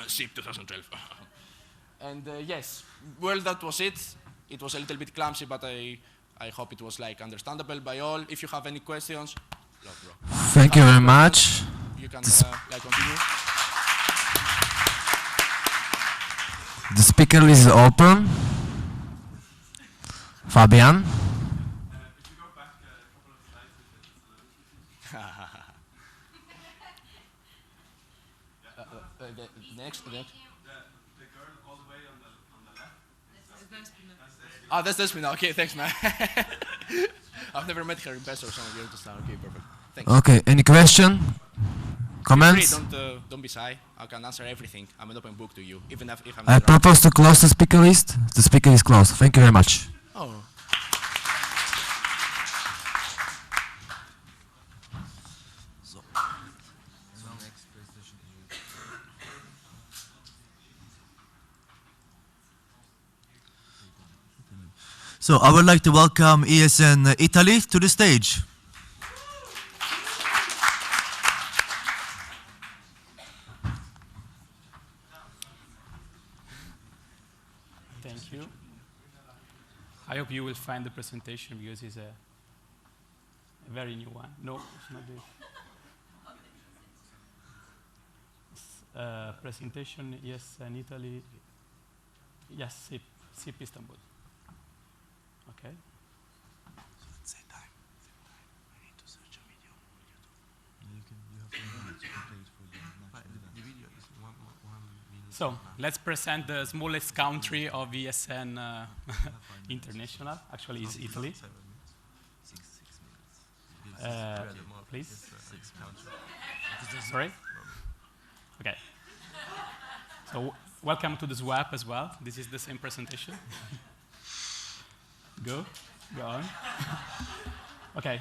SEEP 2012. And yes, well, that was it. It was a little bit clumsy, but I hope it was like understandable by all. If you have any questions, thank you very much. You can like continue. The speaker list is open. Fabian. If you go back a couple of slides with the next. The girl all the way on the left. That's Despina. Okay, thanks, man. I've never met her in person or something. You're just now. Okay, perfect. Thanks. Okay, any question? Comments? Don't be shy. I can answer everything. I'm an open book to you, even if I'm I not propose to close the speaker list. The speaker is closed. Thank you very much. Oh. So I would like to welcome ESN Italy to the stage. Thank you. I hope you will find the presentation because it's a very new one. No, it's not this. Presentation, yes, in Italy. Yes, SEEP Istanbul. Okay. Same time. I need to search a video on YouTube. You have 10 minutes to complete for the video is 1 minute. So let's present the smallest country of ESN International. Actually, it's Italy. please. Sorry? Okay. So welcome to the SWAP as well. This is the same presentation. Go on. Okay,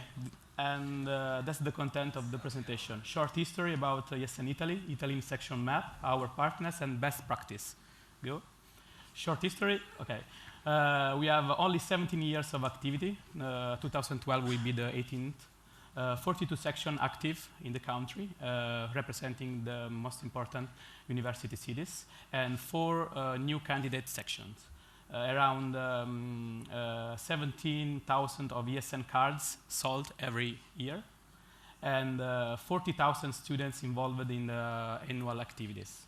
and that's the content of the presentation. Short history about ESN Italy, Italy section map, our partners, and best practice. Go. Short history, okay. We have only 17 years of activity. 2012 will be the 18th. 42 sections active in the country, representing the most important university cities, and 4 new candidate sections. Around 17,000 of ESN cards sold every year, and 40,000 students involved in the annual activities.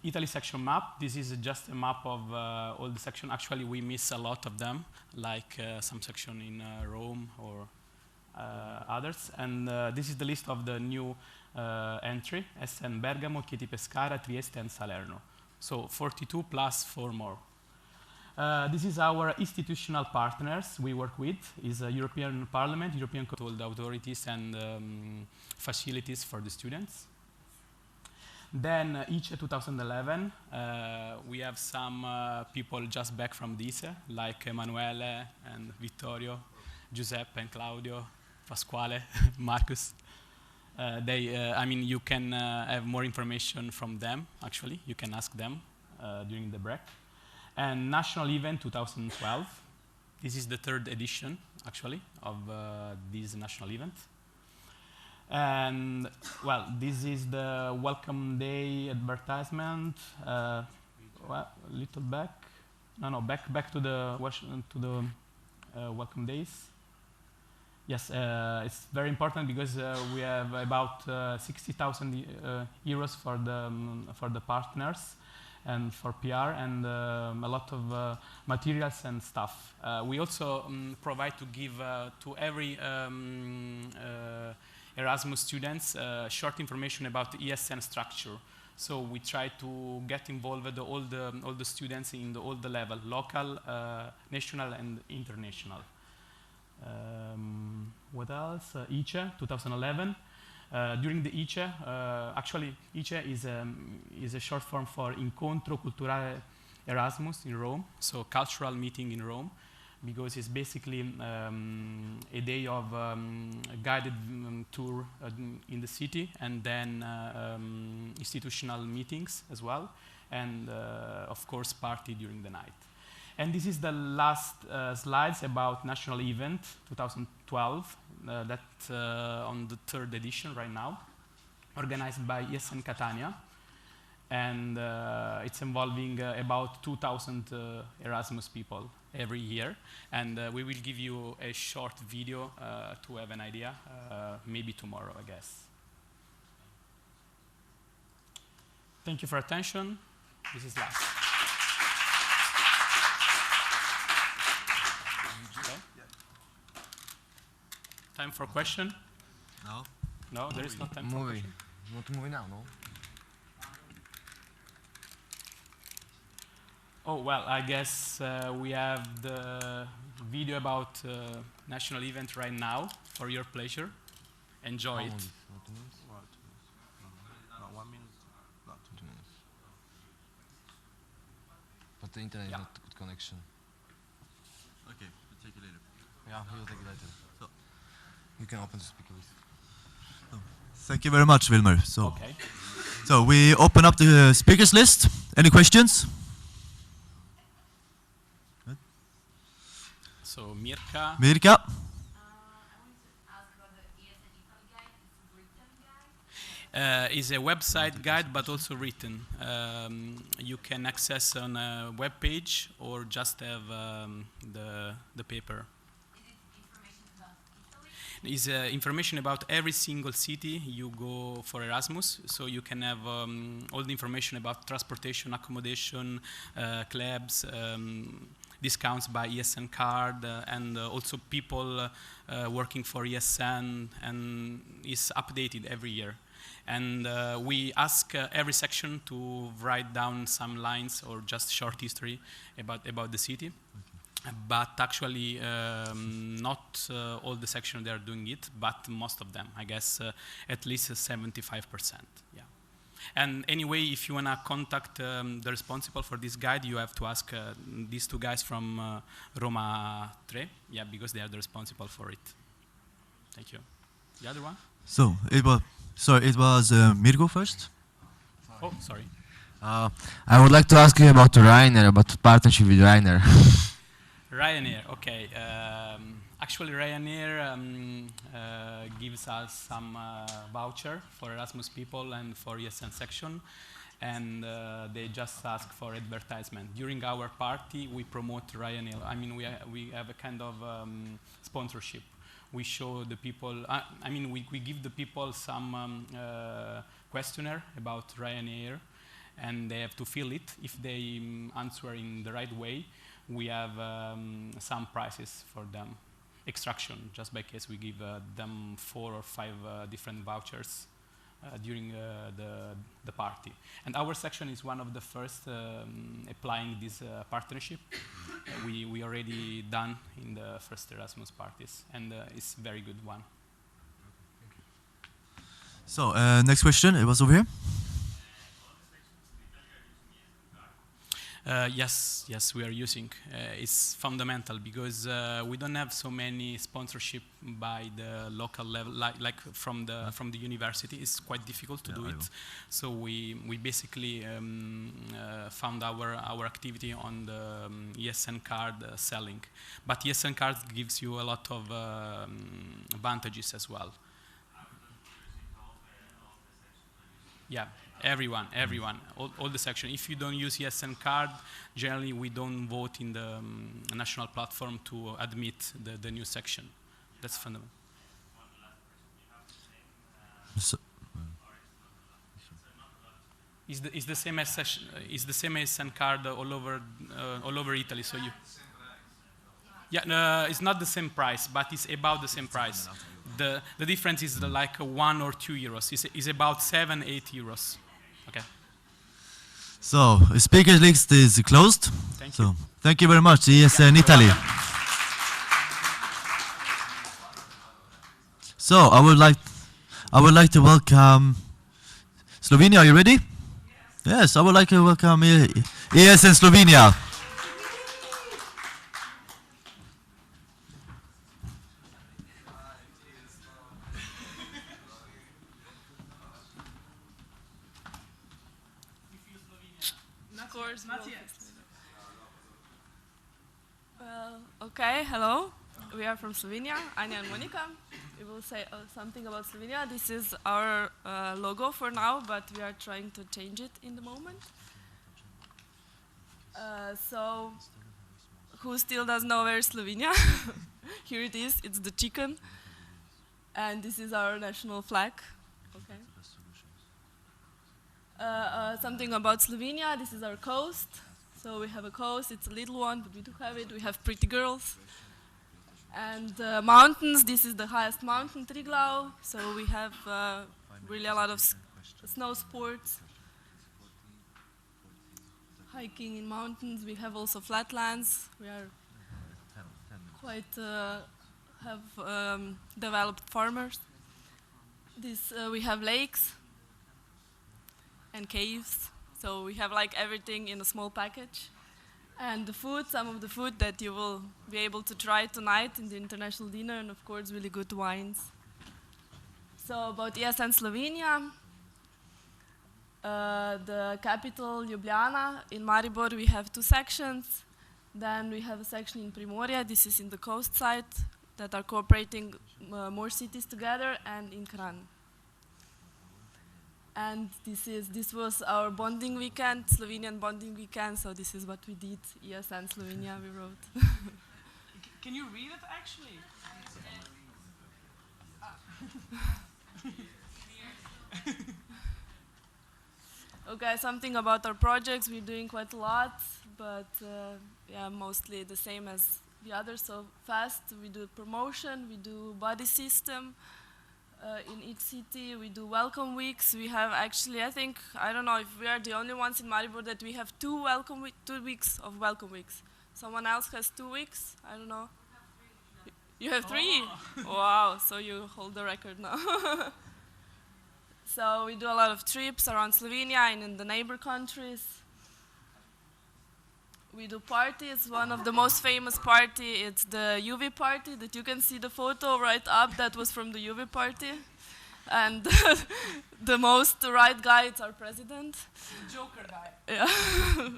Italy section map, this is just a map of all the sections. Actually, we miss a lot of them, like some section in Rome or others. And this is the list of the new entry, SN Bergamo, Chieti Pescara, Trieste, and Salerno. So 42 plus 4 more. This is our institutional partners we work with, is European Parliament, European controlled authorities, and facilities for the students. Then ICE 2011, we have some people just back from the ICE, like Emanuele and Vittorio, Giuseppe and Claudio, Pasquale, Marcus. I mean, you can have more information from them, actually. You can ask them during the break. And National Event 2012. This is the 3rd edition, actually, of this national event. And, well, this is the Welcome Day advertisement. Well, a little back. No, back to the Welcome Days. Yes, it's very important because we have about 60,000 euros for the partners and for PR, and a lot of materials and stuff. We also provide to give to every Erasmus students short information about the ESN structure. So we try to get involved all the students in all the level, local, national, and international. What else? ICE 2011. During the ICE, actually ICE is a short form for Incontro Culturale Erasmus in Rome, so cultural meeting in Rome, because it's basically a day of guided tour in the city, and then institutional meetings as well, and of course party during the night. And this is the last slides about national event 2012, that's on the 3rd edition right now, organized by ESN Catania. And it's involving about 2,000 Erasmus people every year. And we will give you a short video to have an idea, maybe tomorrow, I guess. Thank you for attention. This is last. Okay. Time for question? No. No, there is no time for question. You want to move now, no? Oh, well, I guess we have the video about national event right now for your pleasure. Enjoy it. 2 minutes? Not 1 minute, not 2 minutes. But the internet is not good connection. Okay, we'll take it later. Yeah, we'll take it later. So, you can open the speaker list. Thank you very much, Wilmer. Okay. So we open up the speakers list. Any questions? So Mirka. Mirka? Is a website guide, but also written. You can access on a web page or just have the paper. Is information about every single city you go for Erasmus, so you can have all the information about transportation, accommodation, clubs, discounts by ESN card, and also people working for ESN, and is updated every year. And we ask every section to write down some lines or just short history about the city. but actually not all the sections they are doing it, but most of them, I guess at least 75%. Yeah. And anyway, if you wanna contact the responsible for this guide, you have to ask these two guys from Roma 3, yeah, because they are the responsible for it. Thank you. The other one? So it was Mirko first. Oh, sorry. I would like to ask you about Ryanair, about the partnership with Ryanair. Ryanair, okay. Actually, Ryanair gives us some voucher for Erasmus people and for ESN section, and they just ask for advertisement. During our party, we promote Ryanair. I mean, we have a kind of sponsorship. We show the people, I mean, we give the people some questionnaire about Ryanair, and they have to fill it. If they answer in the right way, we have some prizes for them. Extraction, just by case we give them 4 or 5 different vouchers during the party. And our section is one of the first applying this partnership. We already done in the first Erasmus parties, and it's a very good one. So next question, it was over here. Yes, we are using. It's fundamental because we don't have so many sponsorship by the local level, like from the university. It's quite difficult to do it. So we basically found our activity on the ESN card selling. But ESN card gives you a lot of advantages as well. Yeah. Everyone, all the section. If you don't use ESN card, generally we don't vote in the national platform to admit the new section. That's fundamental. So, Is the same as ESN card all over Italy. So you. Yeah, no, it's not the same price, but it's about the same price. The difference is like 1 or 2 euros. It's about 7-8 euros. Okay. So, speakers list is closed. Thank you very much, ESN Italy. So, I would like to welcome Slovenia. Are you ready? Yes, I would like to welcome ESN Slovenia. Not yet. Well, okay, hello. We are from Slovenia, Anya and Monica. We will say something about Slovenia. This is our logo for now, but we are trying to change it in the moment. So, who still doesn't know where is Slovenia? Here it is, it's the chicken. And this is our national flag. Okay. Something about Slovenia, this is our coast. So we have a coast, it's a little one, but we do have it. We have pretty girls. And mountains, this is the highest mountain, Triglav. So we have really a lot of snow sports. Hiking in mountains, we have also flatlands. We are quite, have developed farmers. We have lakes and caves. So we have like everything in a small package. And the food, some of the food that you will be able to try tonight in the international dinner, and of course really good wines. So about ESN Slovenia, the capital Ljubljana, in Maribor we have 2 sections. Then we have a section in Primorje, this is in the coast side, that are cooperating more cities together, and in Kranj. And this was our bonding weekend, Slovenian bonding weekend, so this is what we did, ESN Slovenia we wrote. Can you read it actually? Okay, something about our projects, we're doing quite a lot, but yeah, mostly the same as the others, so fast, we do promotion, we do body system, in each city, we do welcome weeks. We have actually, I don't know if we are the only ones in Maribor that we have 2 weeks of welcome weeks. Someone else has 2 weeks. I don't know. You have 3? Wow, so you hold the record now. So we do a lot of trips around Slovenia and in the neighbor countries. We do parties. One of the most famous party, it's the UV party that you can see the photo right up. That was from the UV party. And the most right guy, it's our president. Joker guy. Yeah.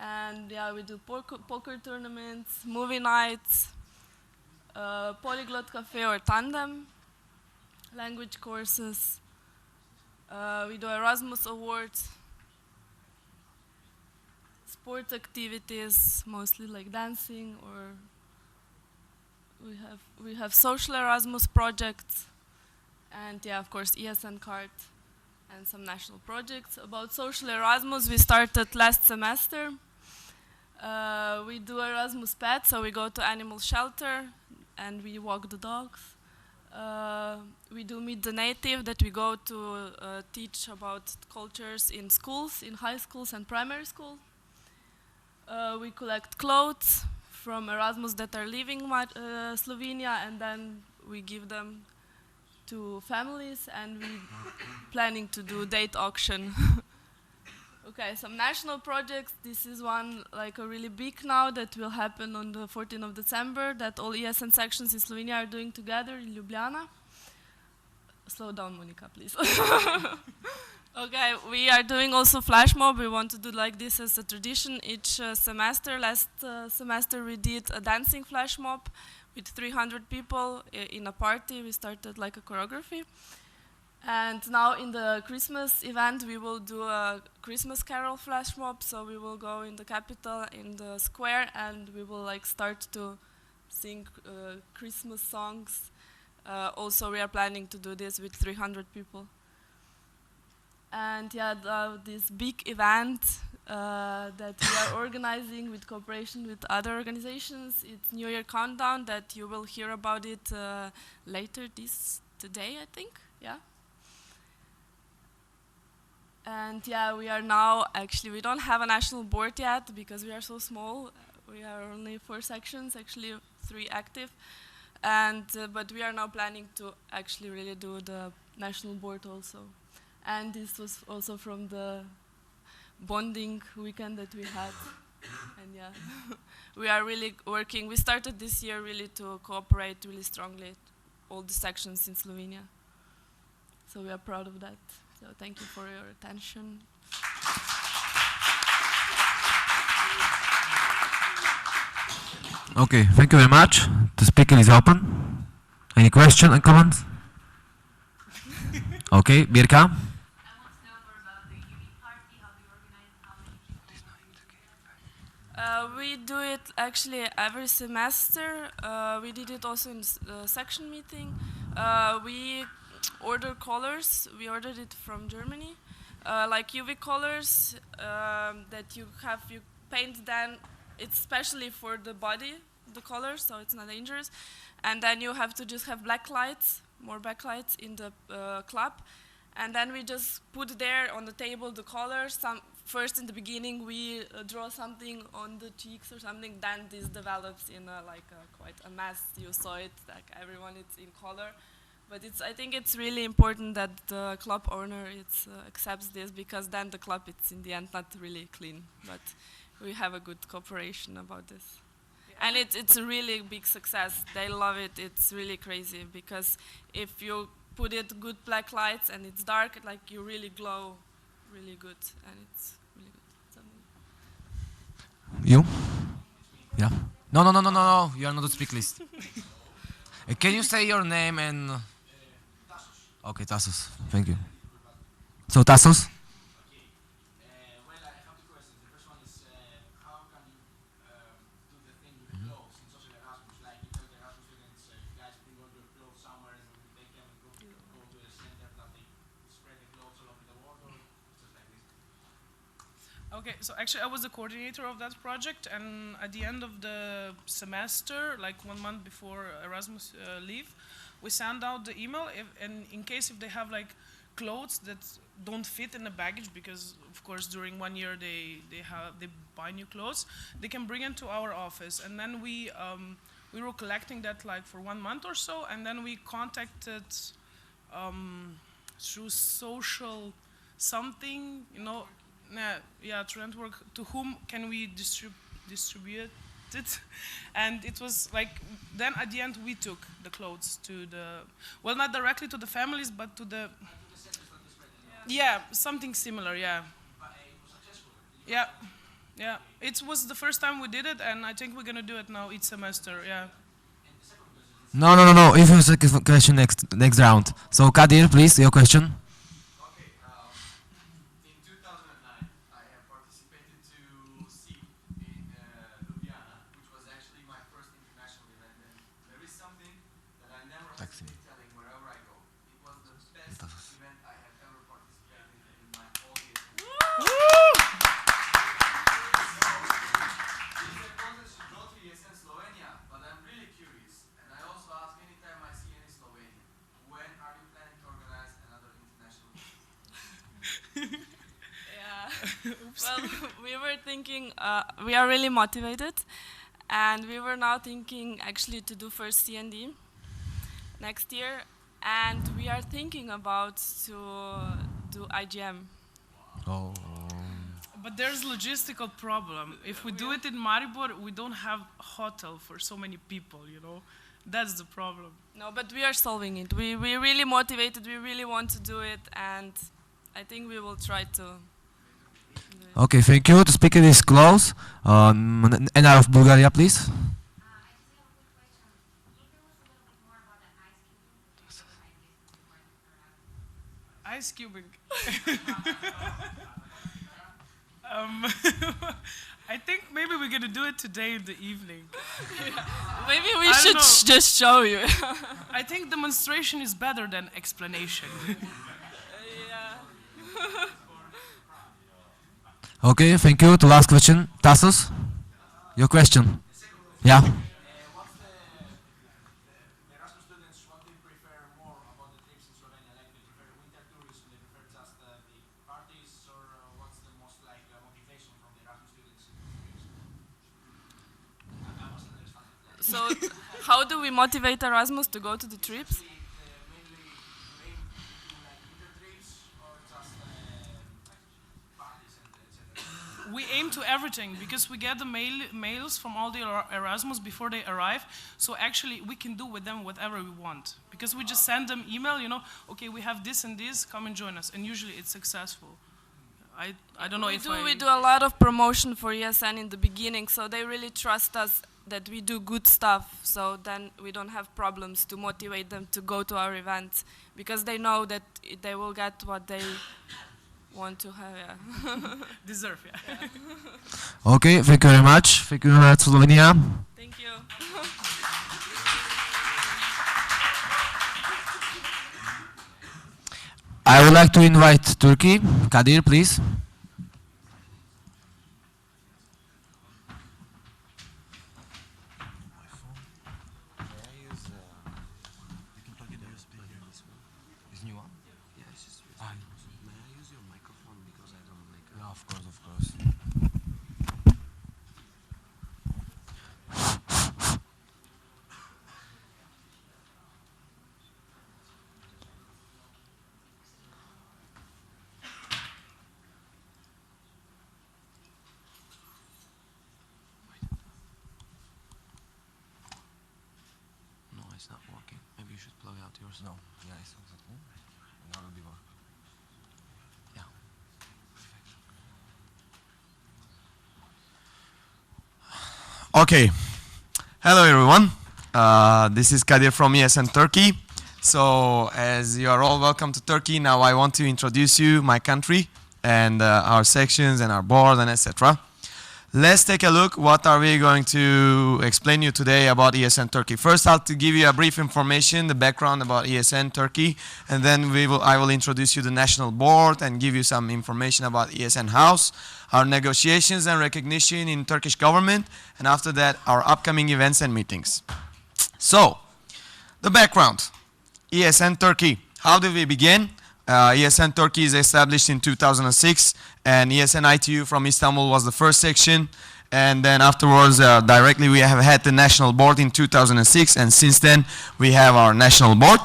And yeah, we do poker tournaments, movie nights, polyglot cafe or tandem, language courses. We do Erasmus awards, sport activities, mostly like dancing, or we have social Erasmus projects, and yeah, of course, ESN card and some national projects. About social Erasmus, we started last semester. We do Erasmus pet, so we go to animal shelter and we walk the dogs. We do Meet the Native, that we go to teach about cultures in schools, in high schools and primary school. We collect clothes from Erasmus that are leaving Slovenia, and then we give them to families, and we planning to do date auction. Okay, some national projects. This is one like a really big now that will happen on the 14th of December, that all ESN sections in Slovenia are doing together in Ljubljana. Slow down, Monica, please. Okay, we are doing also flash mob. We want to do like this as a tradition each semester. Last semester we did a dancing flash mob with 300 people in a party. We started like a choreography. And now in the Christmas event we will do a Christmas carol flash mob. So we will go in the capital, in the square, and we will like start to sing Christmas songs. Also we are planning to do this with 300 people. And yeah, this big event that we are organizing with cooperation with other organizations, it's New Year Countdown, that you will hear about it later today, I think, yeah. And yeah, we are now, actually, we don't have a national board yet because we are so small. We are only 4 sections, actually 3 active. And but we are now planning to actually really do the national board also. And this was also from the bonding weekend that we had. And yeah, we are really working. We started this year really to cooperate really strongly, all the sections in Slovenia. So we are proud of that. So thank you for your attention. Okay, thank you very much. The speaker is open. Any question and comments? Okay, Birka. We do it actually every semester. We did it also in the section meeting. We order colors. We ordered it from Germany, like UV colors that you paint. Then it's specially for the body, the color, so it's not dangerous. And then you have to just have more backlights in the club. And then we just put there on the table the colors. First, in the beginning, we draw something on the cheeks or something. Then this develops in quite a mess. You saw it, like everyone is in color. But I think it's really important that the club owner accepts this, because then the club is in the end not really clean. But we have a good cooperation about this. And it's a really big success. They love it. It's really crazy, because if you put it good black lights and it's dark, like you really glow really good, and it's really good. You? Yeah. No. You are not on speak list. Can you say your name and? Okay, Tassos. Thank you. So Tassos. Okay, so actually I was the coordinator of that project, and at the end of the semester, like 1 month before Erasmus leave, we send out the email, and in case if they have like clothes that don't fit in the baggage, because of course during 1 year they buy new clothes. They can bring it to our office, and then we were collecting that like for 1 month or so, and then we contacted through social something, you know, to network, to whom can we distribute it, and it was like, then at the end we took the clothes to the, well, not directly to the families, but to the, something similar, yeah, it was the first time we did it, and I think we're gonna do it now each semester, yeah. No. If you have a question next round. So Kadir, please, your question. In 2009, I have participated to SEEP in Ljubljana, which was actually my first international event. And there is something that I never hesitate telling wherever I go. It was the best event I have ever participated in my whole year. Slovenia, but I'm really curious, and I also ask anytime I see any Slovenian, when are you planning to organize another international meeting? Well, we were thinking, we are really motivated, and we were now thinking actually to do first CND next year, and we are thinking about to do IGM. Oh. But there's logistical problem. If we do it in Maribor, we don't have hotel for so many people, you know. That's the problem. No, but we are solving it. We're really motivated, we really want to do it, and I think we will try to. Okay, thank you. The speaker is close. And out of Bulgaria, please. Ice cubing. I think maybe we're gonna do it today in the evening. Maybe we should just show you. I think demonstration is better than explanation. Okay, thank you. The last question, Tassos, your question. Yeah. What's the Erasmus students, what they prefer more about the trips in Slovenia? Like they prefer winter tourism, they prefer just the parties, or what's the most like motivation from the Erasmus students in the trips? I must understand it. So, how do we motivate Erasmus to go to the trips? We aim to everything, because we get the mails from all the Erasmus before they arrive. So actually, we can do with them whatever we want, because we just send them email. You know, okay, we have this and this. Come and join us, and usually it's successful. I don't know we do a lot of promotion for ESN in the beginning, so they really trust us that we do good stuff. So then we don't have problems to motivate them to go to our events, because they know that they will get what they want to have, deserve, Okay, thank you very much. Thank you very much, Slovenia. Thank you. I would like to invite Turkey. Kadir, please. It's not working. Maybe you should plug out yours. No. Yeah, it's exactly. Now it'll be working. Yeah. Perfect. Okay. Hello, everyone. This is Kadir from ESN Turkey. So, as you are all welcome to Turkey, now I want to introduce you my country and our sections and our board and etc. Let's take a look what are we going to explain you today about ESN Turkey. First, I'll give you a brief information, the background about ESN Turkey, and then I will introduce you the national board and give you some information about ESN House, our negotiations and recognition in Turkish government, and after that, our upcoming events and meetings. So, the background, ESN Turkey. How did we begin? ESN Turkey is established in 2006, and ESN ITU from Istanbul was the first section. And then afterwards, directly we have had the national board in 2006, and since then we have our national board.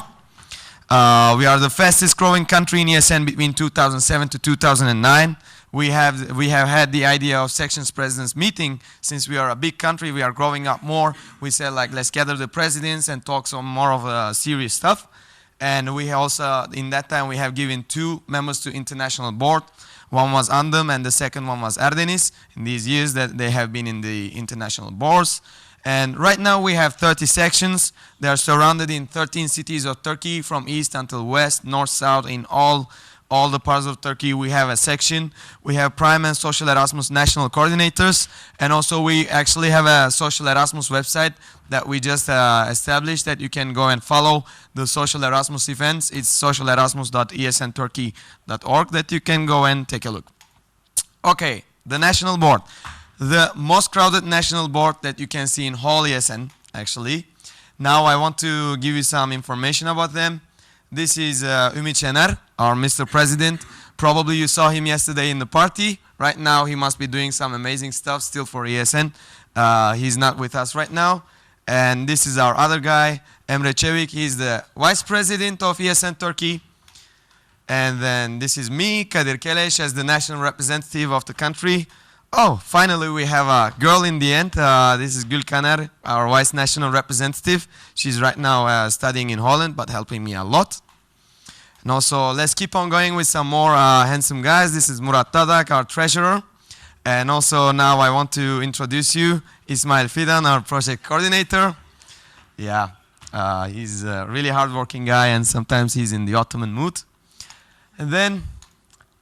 We are the fastest growing country in ESN between 2007 to 2009. We have had the idea of sections presidents meeting. Since we are a big country, we are growing up more. We said, like, let's gather the presidents and talk some more of serious stuff. And we also, in that time, we have given 2 members to international board. One was Andem and the second one was Erdeniz. In these years that they have been in the international boards. And right now we have 30 sections. They are surrounded in 13 cities of Turkey, from east until west, north, south, in all the parts of Turkey. We have a section. We have Prime and Social Erasmus national coordinators. And also we actually have a Social Erasmus website that we just established, that you can go and follow the Social Erasmus events. It's socialerasmus.esnturkey.org that you can go and take a look. Okay, the national board. The most crowded national board that you can see in whole ESN, actually. Now I want to give you some information about them. This is Ümit Şener, our Mr. President. Probably you saw him yesterday in the party. Right now he must be doing some amazing stuff still for ESN. He's not with us right now. And this is our other guy, Emre Çevik. He's the Vice President of ESN Turkey. And then this is me, Kadir Keleş, as the national representative of the country. Oh, finally we have a girl in the end. This is Gül Kaner, our vice national representative. She's right now studying in Holland, but helping me a lot. And also, let's keep on going with some more handsome guys. This is Murat Dadak, our treasurer. And also now I want to introduce you Ismail Fidan, our project coordinator. Yeah, he's a really hardworking guy, and sometimes he's in the Ottoman mood. And then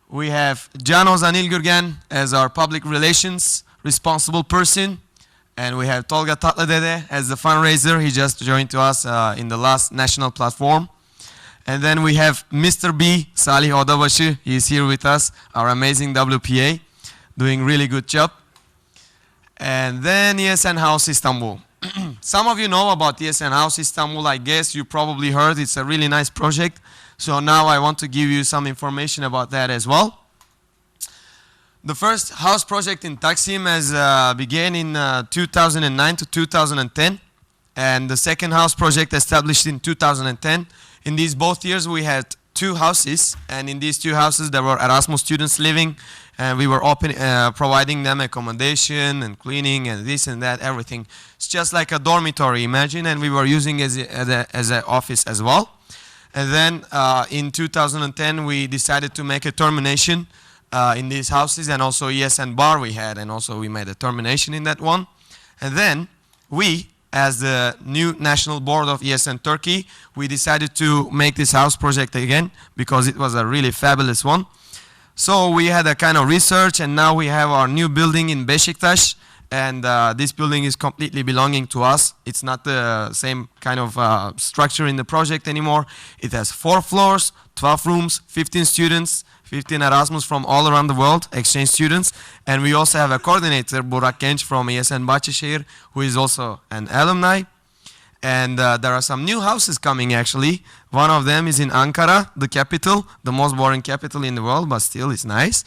we have Can Ozan İlgürgen as our public relations responsible person. And we have Tolga Tatlıdede as the fundraiser. He just joined to us in the last national platform. And then we have Mr. B, Salih Odabaşı. He is here with us, our amazing WPA, doing really good job. And then ESN House Istanbul. Some of you know about ESN House Istanbul. I guess you probably heard. It's a really nice project. So now I want to give you some information about that as well. The first house project in Taksim has began in 2009 to 2010. And the second house project established in 2010. In these both years we had 2 houses. And in these 2 houses there were Erasmus students living. And we were providing them accommodation and cleaning and this and that, everything. It's just like a dormitory, imagine. And we were using it as an office as well. And then in 2010 we decided to make a termination in these houses, and also ESN bar we had, and also we made a termination in that one. And then we, as the new national board of ESN Turkey, we decided to make this house project again because it was a really fabulous one. So we had a kind of research, and now we have our new building in Beşiktaş. And this building is completely belonging to us. It's not the same kind of structure in the project anymore. It has 4 floors, 12 rooms, 15 students, 15 Erasmus from all around the world, exchange students. And we also have a coordinator, Burak Genç from ESN Bahçeşehir, who is also an alumni. And there are some new houses coming actually. One of them is in Ankara, the capital, the most boring capital in the world, but still it's nice.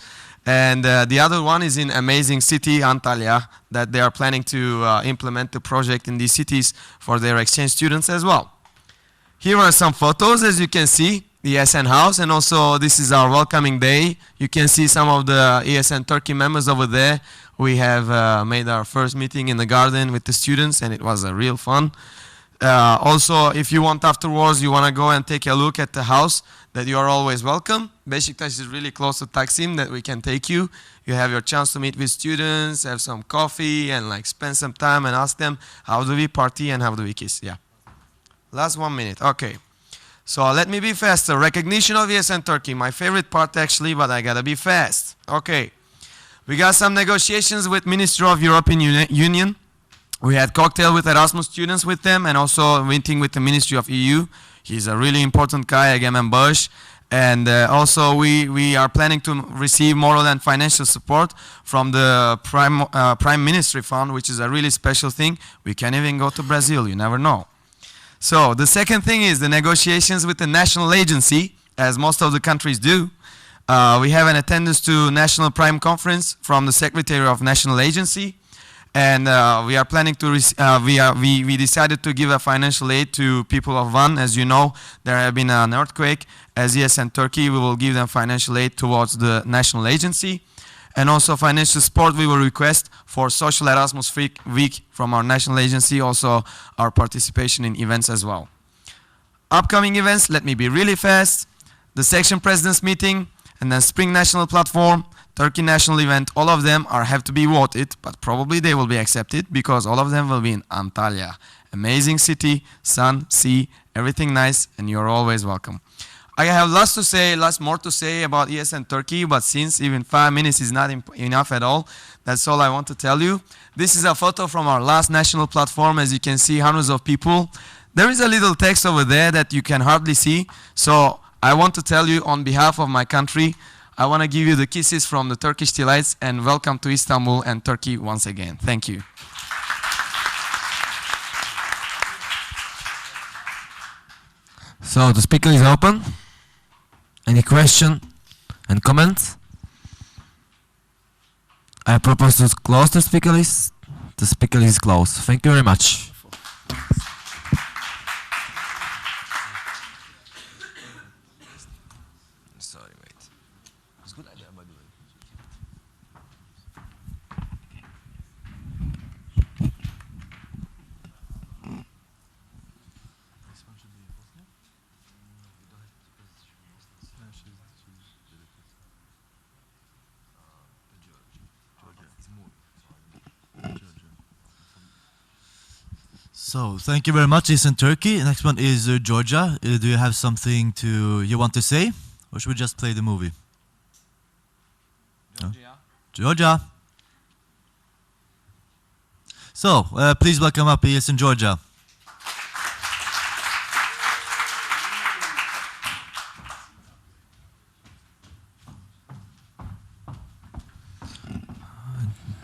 And the other one is in amazing city, Antalya, that they are planning to implement the project in these cities for their exchange students as well. Here are some photos, as you can see, the ESN house, and also this is our welcoming day. You can see some of the ESN Turkey members over there. We have made our first meeting in the garden with the students, and it was a real fun. Also, if you want afterwards, you want to go and take a look at the house, that you are always welcome. Beşiktaş is really close to Taksim, that we can take you. You have your chance to meet with students, have some coffee, and like spend some time and ask them, how do we party and how do we kiss? Yeah. Last 1 minute. Okay. So let me be faster. Recognition of ESN Turkey. My favorite part actually, but I gotta be fast. Okay. We got some negotiations with Ministry of European Union. We had cocktail with Erasmus students with them, and also meeting with the Ministry of EU. He's a really important guy, Egemen Bağış. And also we are planning to receive moral and financial support from the Prime Ministry Fund, which is a really special thing. We can even go to Brazil, you never know. So the second thing is the negotiations with the national agency. as most of the countries do. We have an attendance to National Prime Conference from the Secretary of National Agency, and we are planning to, we decided to give a financial aid to people of Van. As you know, there have been an earthquake. As ESN Turkey, we will give them financial aid towards the National Agency. And also financial support we will request for Social Erasmus Week from our National Agency, also our participation in events as well. Upcoming events, let me be really fast. The Section Presidents Meeting, and then Spring National Platform, Turkey National Event, all of them have to be voted, but probably they will be accepted because all of them will be in Antalya. Amazing city, sun, sea, everything nice, and you're always welcome. I have lots more to say about ESN Turkey, but since even 5 minutes is not enough at all, that's all I want to tell you. This is a photo from our last national platform. As you can see, hundreds of people. There is a little text over there that you can hardly see, so I want to tell you on behalf of my country, I want to give you the kisses from the Turkish delights, and welcome to Istanbul and Turkey once again. Thank you. So the speaker is open. Any question and comments? I propose to close the speaker list. The speaker list is closed. Thank you very much. Sorry, wait. It's a good idea, by the way. So, thank you very much, ESN Turkey. Next one is Georgia. Do you have something you want to say? Or should we just play the movie? Georgia. No? Georgia. So, please welcome up ESN Georgia.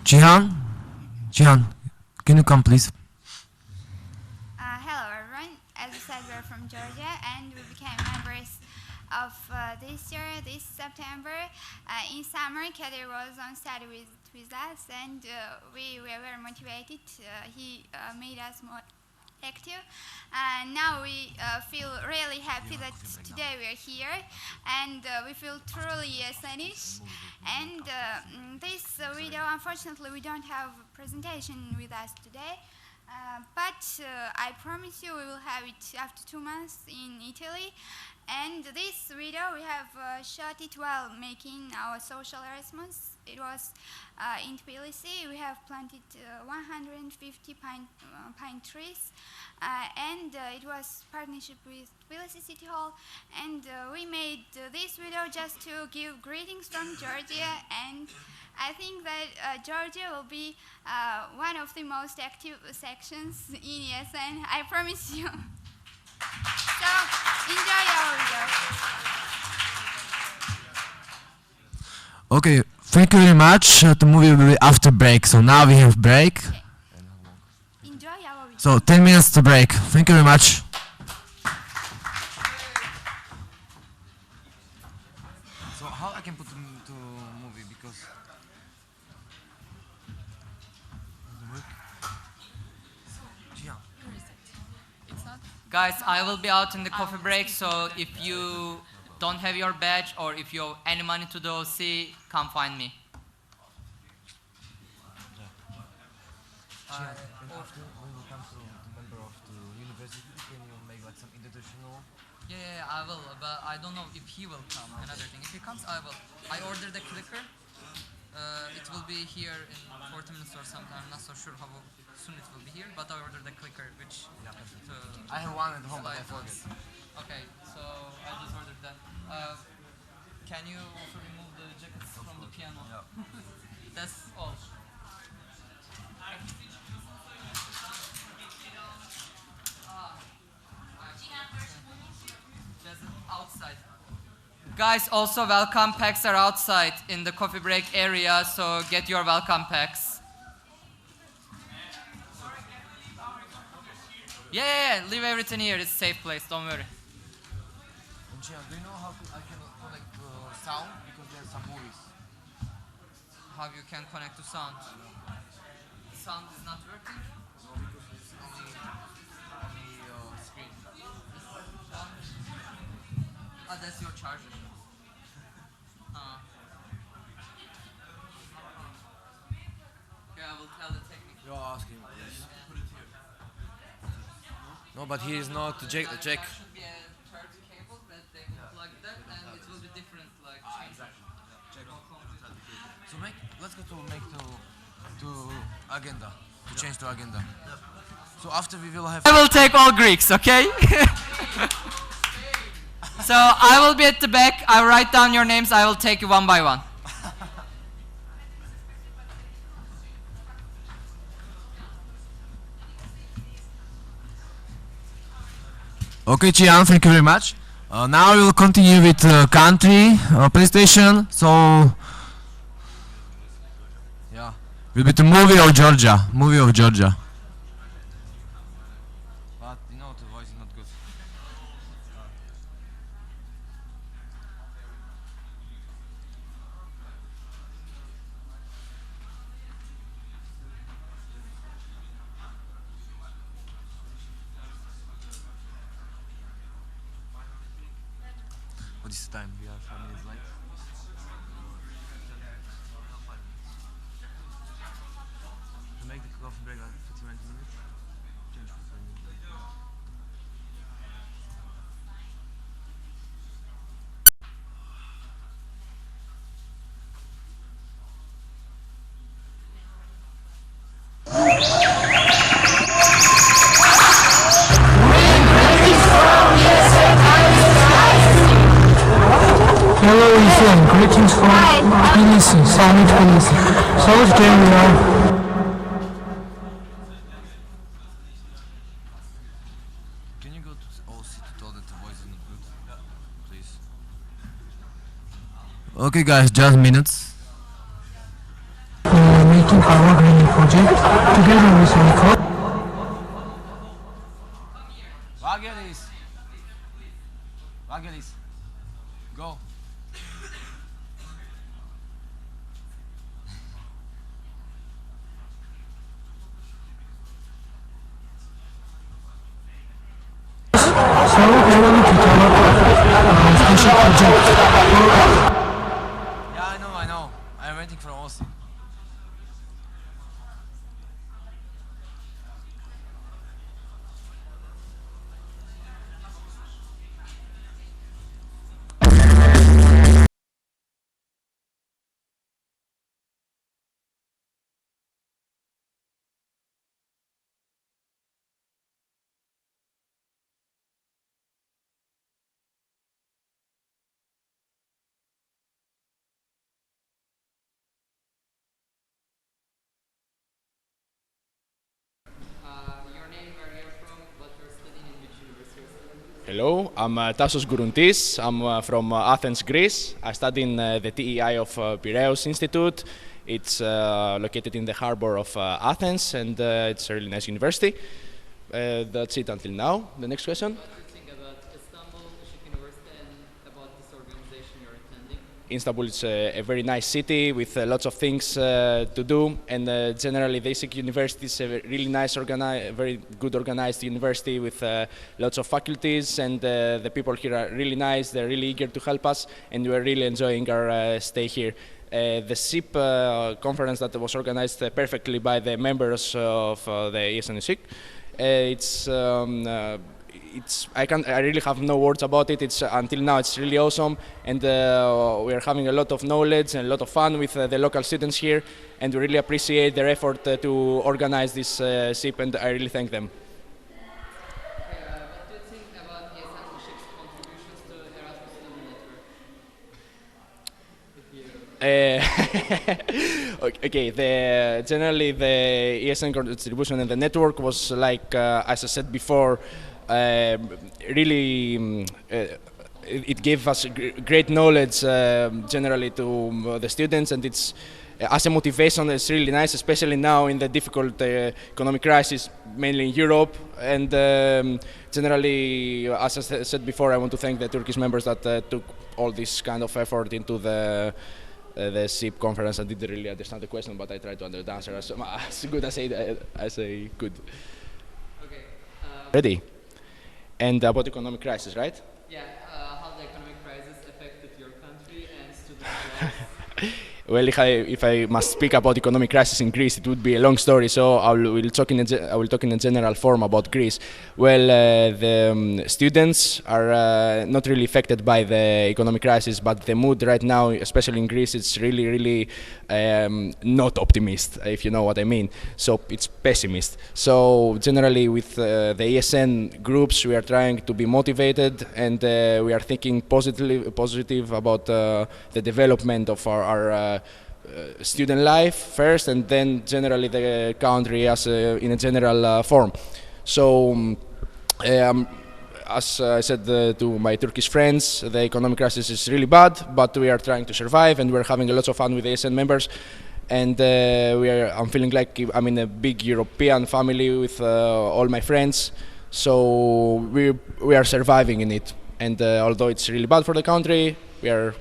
Jihan, can you come please? Hello everyone, as you said, we're from Georgia and we became members of this year, this September. In summer, Kadir was on study with us and we were very motivated. He made us more active. Now we feel really happy that today we are here and we feel truly astonished. And this video, unfortunately, we don't have a presentation with us today. But I promise you we will have it after 2 months in Italy. And this video we have shot it while making our social Erasmus. It was in Tbilisi. We have planted 150 pine trees. And it was partnership with Tbilisi City Hall. And we made this video just to give greetings from Georgia. And I think that Georgia will be one of the most active sections in ESN. I promise you. So, enjoy our video. Okay, thank you very much. The movie will be after break. So now we have break. Okay. Enjoy our video. So 10 minutes to break. Thank you very much. So how I can put to movie because Guys, I will be out in the coffee break, so if you don't have your badge or if you have any money to the OC, come find me. Yeah, I will, but I don't know if he will come. Another thing, if he comes, I will. I ordered a clicker. It will be here in 40 minutes or something. I'm not so sure how soon it will be here, but I ordered a clicker, which I have one at home, but I forgot. Okay, so I just ordered that. Can you also remove the jackets from the piano? Yeah. That's all. Outside. Guys, also welcome packs are outside in the coffee break area, so get your welcome packs. Yeah, leave everything here. It's a safe place, don't worry. Gian, do you know how I can connect sound? Because there's some movies. How you can connect to sound? Sound is not working? No, because it's only screen. Ah, that's your charger. Okay, I will tell the technique. You ask him, please. No, but he is not Jack. There should be a third cable that they will plug that, and it will be different, like change. So let's go to agenda. To change to agenda. So after we will have. I will take all Greeks, okay? So I will be at the back. I will write down your names. I will take you one by one. Okay, Gian, thank you very much. Now we will continue with country presentation. So, yeah, will be the movie of Georgia. Movie of Georgia. But you know the voice is not good. What is the time? We are 5 minutes late. To make the coffee break like 15 minutes. Change for 20 minutes. Hello, Ethan. Greetings from Tbilisi, sunny Tbilisi. So today we are. Can you go to OC to tell that the voice is not good? Please. Okay, guys, just minutes. Making our greening project together with Nico. Vangelis. Vangelis. Go. So we want to tell our special project. Yeah, I know. I'm waiting for OC. Your name, where you're from, what you're studying, in which university you're studying. Hello, I'm Tassos Gourountis. I'm from Athens, Greece. I study in the TEI of Piraeus Institute. It's located in the harbor of Athens, and it's a really nice university. That's it until now. The next question? What do you think about Istanbul, University, and about this organization you're attending? Istanbul is a very nice city with lots of things to do, and generally the ISIC University is a really nice, very good organized university with lots of faculties, and the people here are really nice. They're really eager to help us, and we're really enjoying our stay here. The SEEP conference that was organized perfectly by the members of the ISIC. I really have no words about it. Until now it's really awesome, and we are having a lot of knowledge and a lot of fun with the local students here, and we really appreciate their effort to organize this SEEP, and I really thank them. What do you think about ESN-SHIP's contributions to Erasmus Student Network? Okay, generally the ESN contribution and the network was like, as I said before, really it gave us great knowledge generally to the students, and it's as a motivation, it's really nice, especially now in the difficult economic crisis, mainly in Europe. And generally, as I said before, I want to thank the Turkish members that took all this kind of effort into the SEEP conference. I didn't really understand the question, but I tried to answer as good as I could. Okay. Ready? And about economic crisis, right? Yeah, how the economic crisis affected your country and student life. Well, if I must speak about economic crisis in Greece, it would be a long story. So I will talk in a general form about Greece. Well, the students are not really affected by the economic crisis, but the mood right now, especially in Greece, it's really not optimist, if you know what I mean. So it's pessimist. So generally, with the ESN groups, we are trying to be motivated, and we are thinking positive about the development of our student life first, and then generally the country as in a general form. So as I said to my Turkish friends, the economic crisis is really bad, but we are trying to survive, and we're having a lot of fun with the ASN members. And I'm feeling like I'm in a big European family with all my friends. So we are surviving in it. And although it's really bad for the country, we are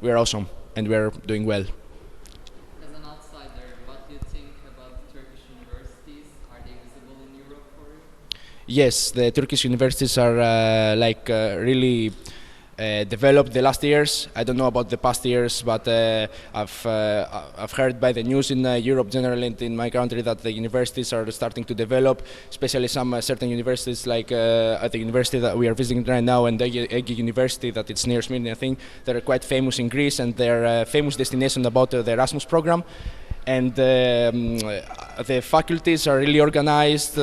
awesome, and we are doing well. As an outsider, what do you think about Turkish universities? Are they visible in Europe for you? Yes, the Turkish universities are really developed the last years. I don't know about the past years, but I've heard by the news in Europe generally and in my country that the universities are starting to develop, especially some certain universities like at the university that we are visiting right now, and the Ege University that it's near Smyrna, I think. They're quite famous in Greece, and they're a famous destination about the Erasmus program. And the faculties are really organized,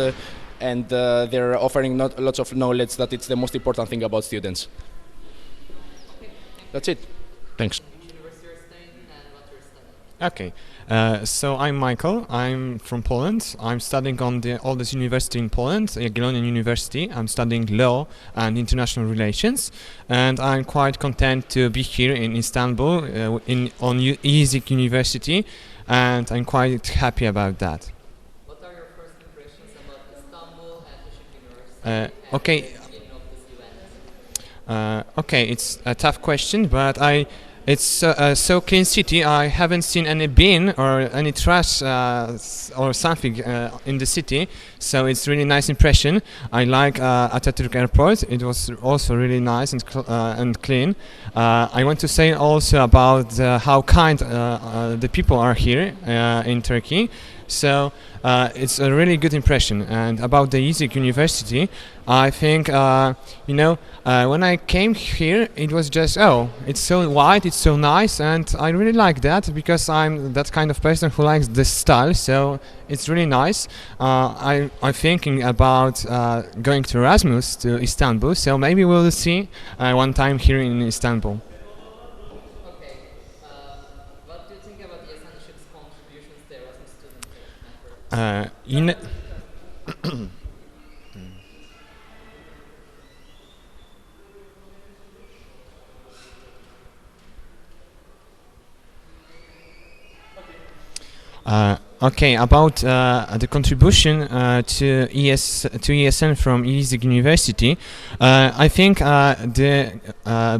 and they're offering lots of knowledge that it's the most important thing about students. That's it. Thanks. Okay, so I'm Michael. I'm from Poland. I'm studying on the oldest university in Poland, Jagiellonian University. I'm studying law and international relations, and I'm quite content to be here in Istanbul on ESEC University, and I'm quite happy about that. What are your first impressions about Istanbul and University? Okay. Okay, it's a tough question, but it's so clean city. I haven't seen any bin or any trash or something in the city, so it's really nice impression. I like Atatürk Airport. It was also really nice and clean. I want to say also about how kind the people are here in Turkey. So it's a really good impression. And about the ESEC University, I think when I came here, it was just it's so wide, it's so nice, and I really like that because I'm that kind of person who likes this style. So it's really nice. I'm thinking about going to Erasmus to Istanbul. So maybe we'll see one time here in Istanbul. What do you think about the ESN's contributions to Erasmus student network? Okay, about the contribution to ESN from ESEC University, I think the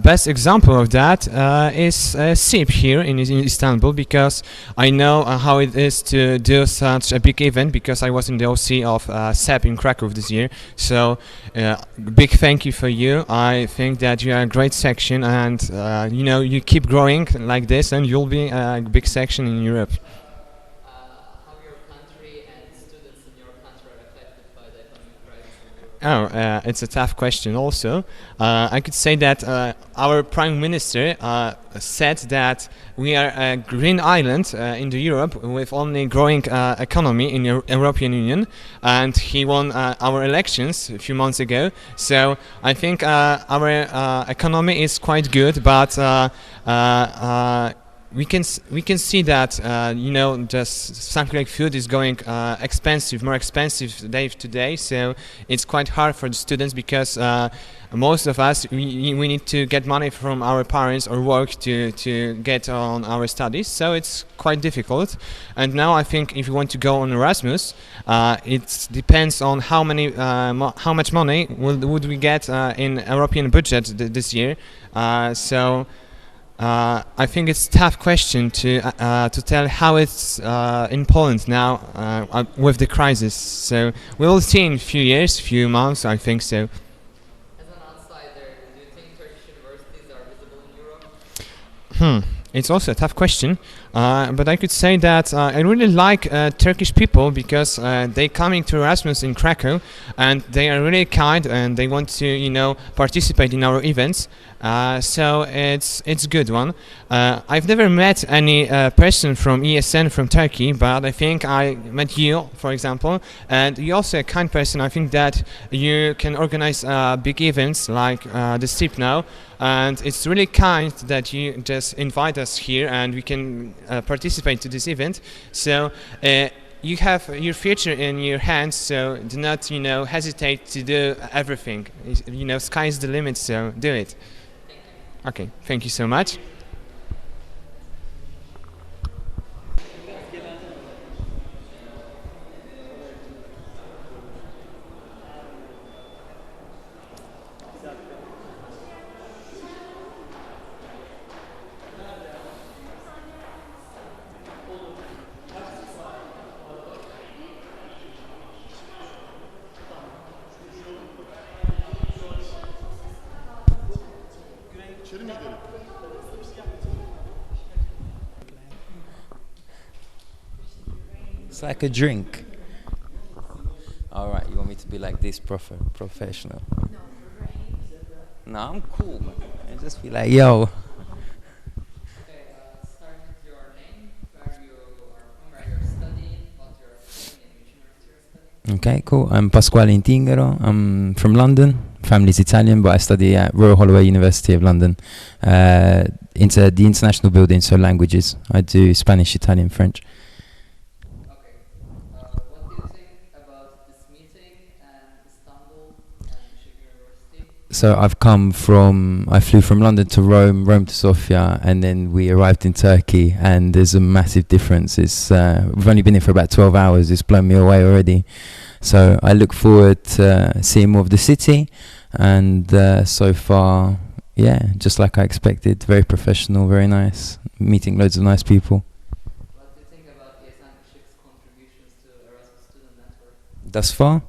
best example of that is SEEP here in Istanbul, because I know how it is to do such a big event, because I was in the OC of SEEP in Krakow this year. So big thank you for you. I think that you are a great section, and you keep growing like this, and you'll be a big section in Europe. It's a tough question also. I could say that our Prime Minister said that we are a green island in the Europe with only growing economy in the European Union, and he won our elections a few months ago. So I think our economy is quite good, but we can see that you know, just something like food is going more expensive day to day. So it's quite hard for the students because most of us we need to get money from our parents or work to get on our studies. So it's quite difficult. And now I think if you want to go on Erasmus, it depends on how much money would we get in European budget this year. So. I think it's a tough question to tell how it's in Poland now with the crisis. So we will see in a few months, I think so. As an outsider, do you think Turkish universities are visible in Europe? It's also a tough question, but I could say that I really like Turkish people because they coming to Erasmus in Krakow and they are really kind and they want to, you know, participate in our events. So it's a good one. I've never met any person from ESN from Turkey, but I think I met you, for example, and you're also a kind person. I think that you can organize big events like the SEEP now, and it's really kind that you just invite us here and we can participate to this event. So you have your future in your hands, so do not, you know, hesitate to do everything. You know, sky's the limit, so do it. Okay, thank you so much. It's like a drink. All right, you want me to be like this professional? No, I'm cool, man. I just be like, yo. Start with your name, where you are from, where you're studying, what you're studying, and which university you're studying. Okay, cool. I'm Pasquale Intingero. I'm from London. Family's Italian, but I study at Royal Holloway University of London. Into the international building, so languages. I do Spanish, Italian, French. What do you think about this meeting and Istanbul and University? So I flew from London to Rome to Sofia, and then we arrived in Turkey, and there's a massive difference. We've only been here for about 12 hours. It's blown me away already. So I look forward to seeing more of the city, and so far, yeah, just like I expected, very professional, very nice, meeting loads of nice people. What do you think about ESN-SHIP's contributions to Erasmus Student Network? Thus far,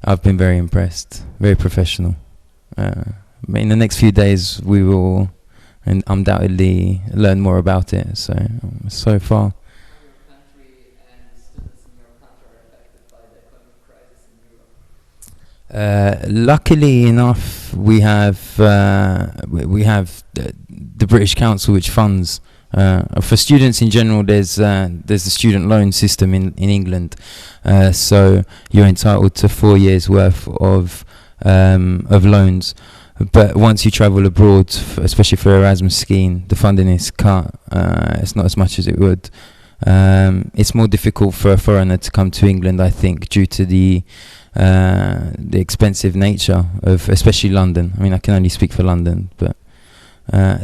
I've been very impressed, very professional. In the next few days, we will undoubtedly learn more about it. So far. Luckily enough, we have the British Council, which funds for students in general. There's the student loan system in England, so you're entitled to 4 years worth of loans. But once you travel abroad, especially for Erasmus scheme, the funding is cut. It's not as much as it would. It's more difficult for a foreigner to come to England, I think, due to the expensive nature of especially London. I mean, I can only speak for London, but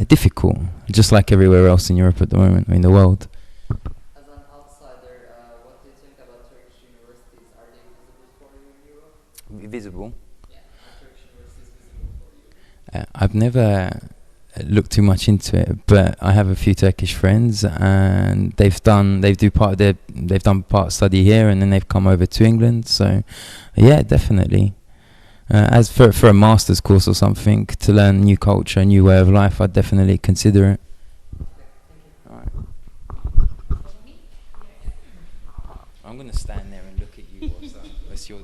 difficult, just like everywhere else in Europe at the moment, in the world. As an outsider, what do you think about Turkish universities? Are they visible for you in Europe? Visible? Yeah, are Turkish universities visible for you? I've never looked too much into it, but I have a few Turkish friends, and they've done part study here, and then they've come over to England. So, yeah, definitely. As for a master's course or something to learn new culture, a new way of life, I'd definitely consider it. I'm gonna stand there and look at you. What's your?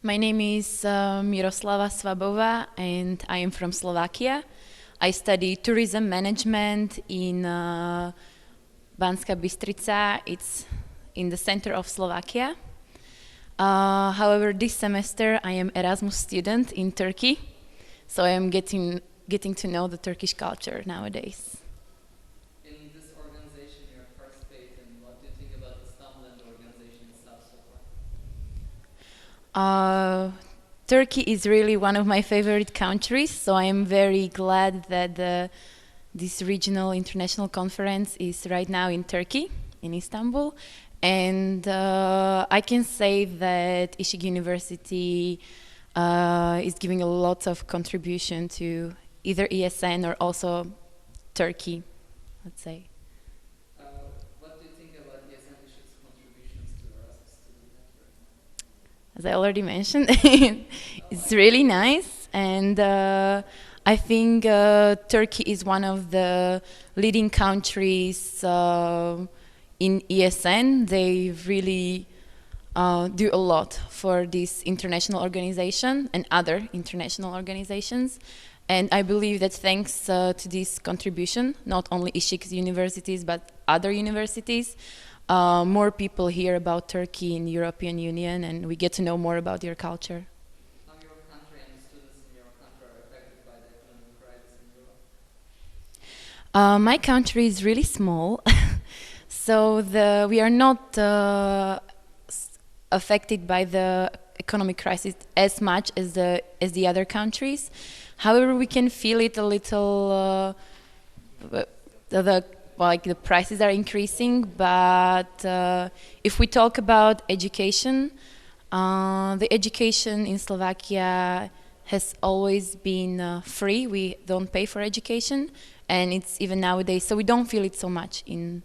My name is Miroslava Svabova, and I am from Slovakia. I study tourism management in Banská Bystrica. It's in the center of Slovakia. However, this semester I am Erasmus student in Turkey, so I am getting to know the Turkish culture nowadays. In this organization you participate in, what do you think about Istanbul and the organization itself so far? Turkey is really one of my favorite countries, so I am very glad that this regional international conference is right now in Turkey, in Istanbul. And I can say that Ishik University is giving a lot of contribution to either ESN or also Turkey, let's say. What do you think about ESN Ishik's contributions to Erasmus Student Network? As I already mentioned, it's really nice, and I think Turkey is one of the leading countries in ESN. They really do a lot for this international organization and other international organizations. And I believe that thanks to this contribution, not only Ishik's universities, but other universities, more people hear about Turkey in the European Union, and we get to know more about your culture. How your country and the students in your country are affected by the economic crisis in Europe? My country is really small, so we are not affected by the economic crisis as much as the other countries. However, we can feel it a little. The prices are increasing, but if we talk about education, the education in Slovakia has always been free. We don't pay for education, and it's even nowadays, so we don't feel it so much in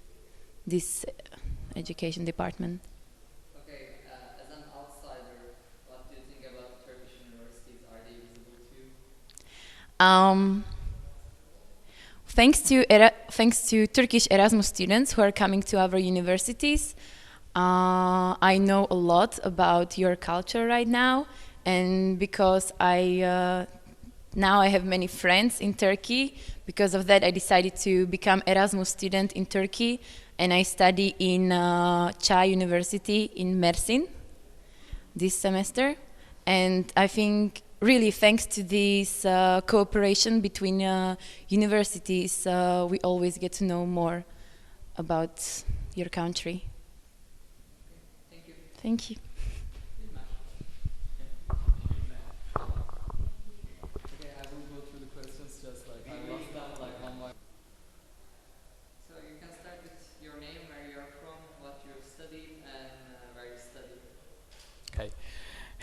this education department. Okay, as an outsider, what do you think about Turkish universities? Are they visible to you? Thanks to Turkish Erasmus students who are coming to our universities, I know a lot about your culture right now, and because now I have many friends in Turkey. Because of that, I decided to become Erasmus student in Turkey, and I study in Çağ University in Mersin this semester. And I think really thanks to this cooperation between universities, we always get to know more about your country. Thank you. Thank you. Okay, I will go through the questions just like I lost them like one by. So you can start with your name, where you are from, what you studied, and where you studied. Okay.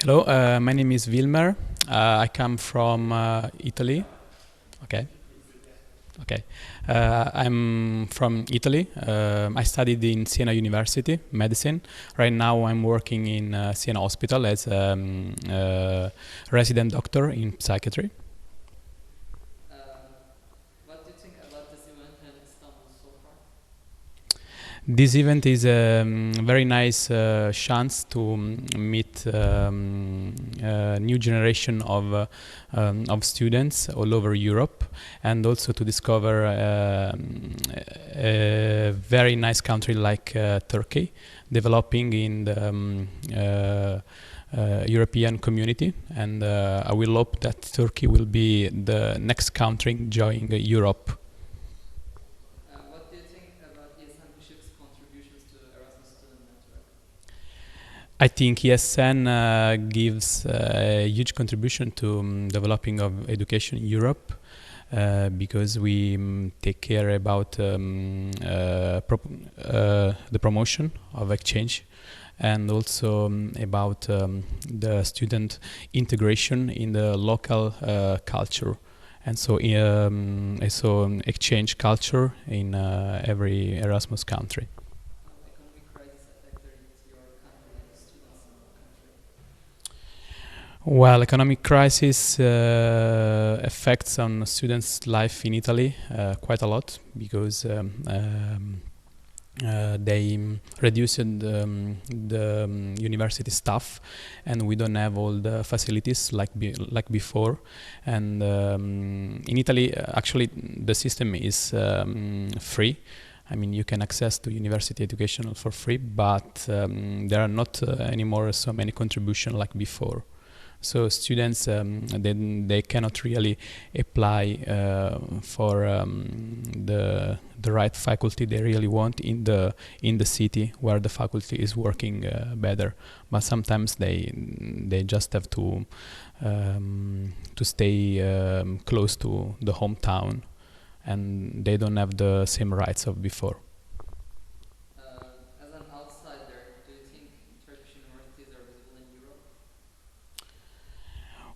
Hello, my name is Wilmer. I come from Italy. Okay. Okay. I'm from Italy. I studied in Siena University, medicine. Right now I'm working in Siena Hospital as a resident doctor in psychiatry. What do you think about this event in Istanbul so far? This event is a very nice chance to meet a new generation of students all over Europe, and also to discover a very nice country like Turkey, developing in the European community. And I will hope that Turkey will be the next country joining Europe. What do you think about ESN Bishop's contributions to Erasmus Student Network? I think ESN gives a huge contribution to developing of education in Europe, because we take care about the promotion of exchange, and also about the student integration in the local culture. And so exchange culture in every Erasmus country. Economic crisis affected your country and the students in your country? Well, economic crisis affects on students' life in Italy quite a lot, because they reduced the university staff, and we don't have all the facilities like before. And in Italy, actually, the system is free. I mean, you can access to university education for free, but there are not anymore so many contributions like before. So students, they cannot really apply for the right faculty they really want in the city where the faculty is working better. But sometimes they just have to stay close to the hometown, and they don't have the same rights of before. As an outsider, do you think Turkish universities are visible in Europe?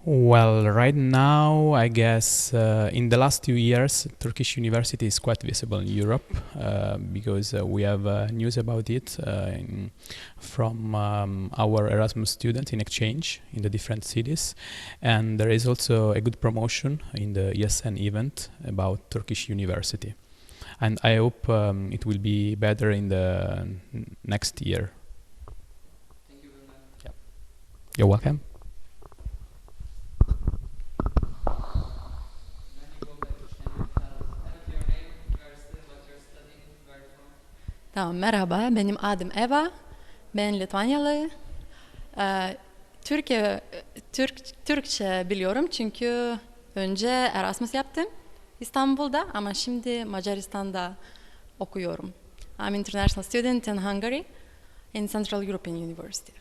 Well, right now, I guess in the last 2 years, Turkish university is quite visible in Europe because we have news about it from our Erasmus students in exchange in the different cities. And there is also a good promotion in the ESN event about Turkish university. And I hope it will be better in the next year. Thank you very much. Yeah. You're welcome. Tamam, merhaba, benim adım Eva, ben Litvanyalı. Türkçe biliyorum çünkü önce Erasmus yaptım İstanbul'da ama şimdi Macaristan'da okuyorum. I'm international student in Hungary in Central European University.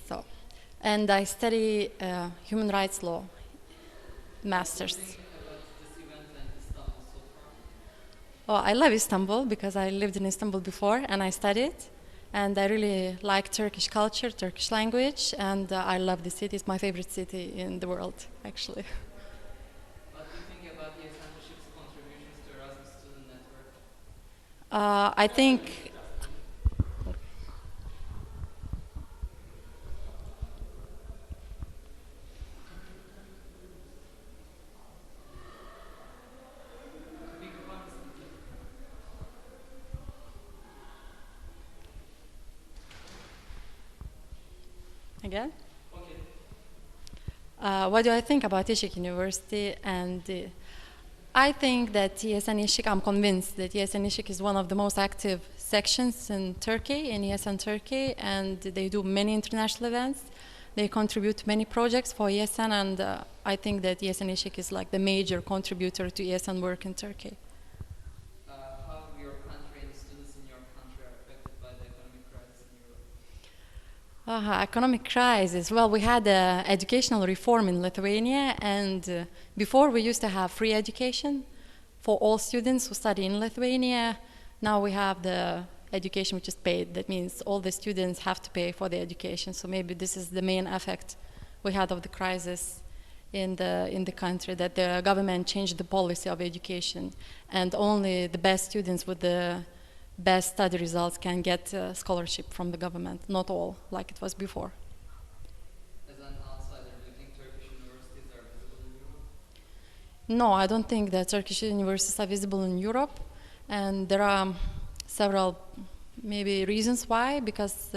So, and I study human rights law, masters. Oh, I love Istanbul because I lived in Istanbul before and I studied. And I really like Turkish culture, Turkish language, and I love the city. It's my favorite city in the world, actually. What do you think about the Erasmus's contributions to Erasmus Student Network? I think again? Okay. What do I think about Ishik University? And I think that ESN Ishik, I'm convinced that ESN Ishik is one of the most active sections in Turkey, in ESN Turkey, and they do many international events. They contribute to many projects for ESN, and I think that ESN Ishik is like the major contributor to ESN work in Turkey. How your country and the students in your country are affected by the economic crisis in Europe? Economic crisis. Well, we had educational reform in Lithuania, and before we used to have free education for all students who study in Lithuania. Now we have the education which is paid. That means all the students have to pay for the education. So maybe this is the main effect we had of the crisis in the country, that the government changed the policy of education, and only the best students with the best study results can get scholarship from the government, not all, like it was before. As an outsider, do you think Turkish universities are visible in Europe? No, I don't think that Turkish universities are visible in Europe, and there are several maybe reasons why, because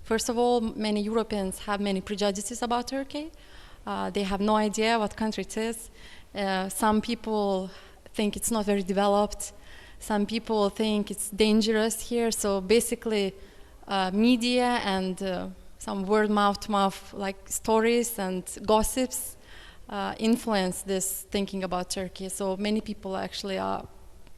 first of all, many Europeans have many prejudices about Turkey. They have no idea what country it is. Some people think it's not very developed. Some people think it's dangerous here. So basically, media and some word-mouth-to-mouth like stories and gossips influence this thinking about Turkey. So many people actually are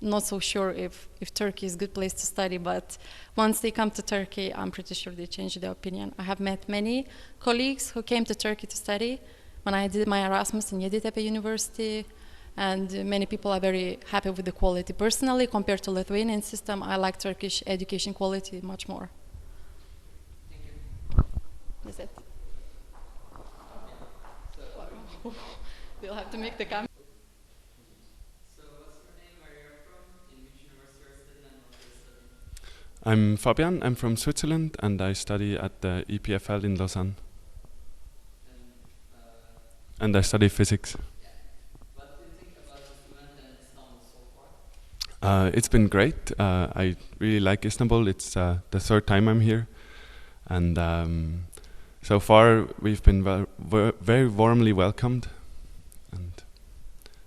not so sure if Turkey is a good place to study, but once they come to Turkey, I'm pretty sure they change their opinion. I have met many colleagues who came to Turkey to study when I did my Erasmus in Yeditepe University, and many people are very happy with the quality. Personally, compared to Lithuanian system, I like Turkish education quality much more. Thank you. That's it. We'll have to make the comment. So what's your name, where you're from, in which university you're studying, and what you're studying? I'm Fabian, I'm from Switzerland, and I study at the EPFL in Lausanne. And I study physics. What do you think about this event in Istanbul so far? It's been great. I really like Istanbul. It's the third time I'm here. And so far we've been very warmly welcomed. And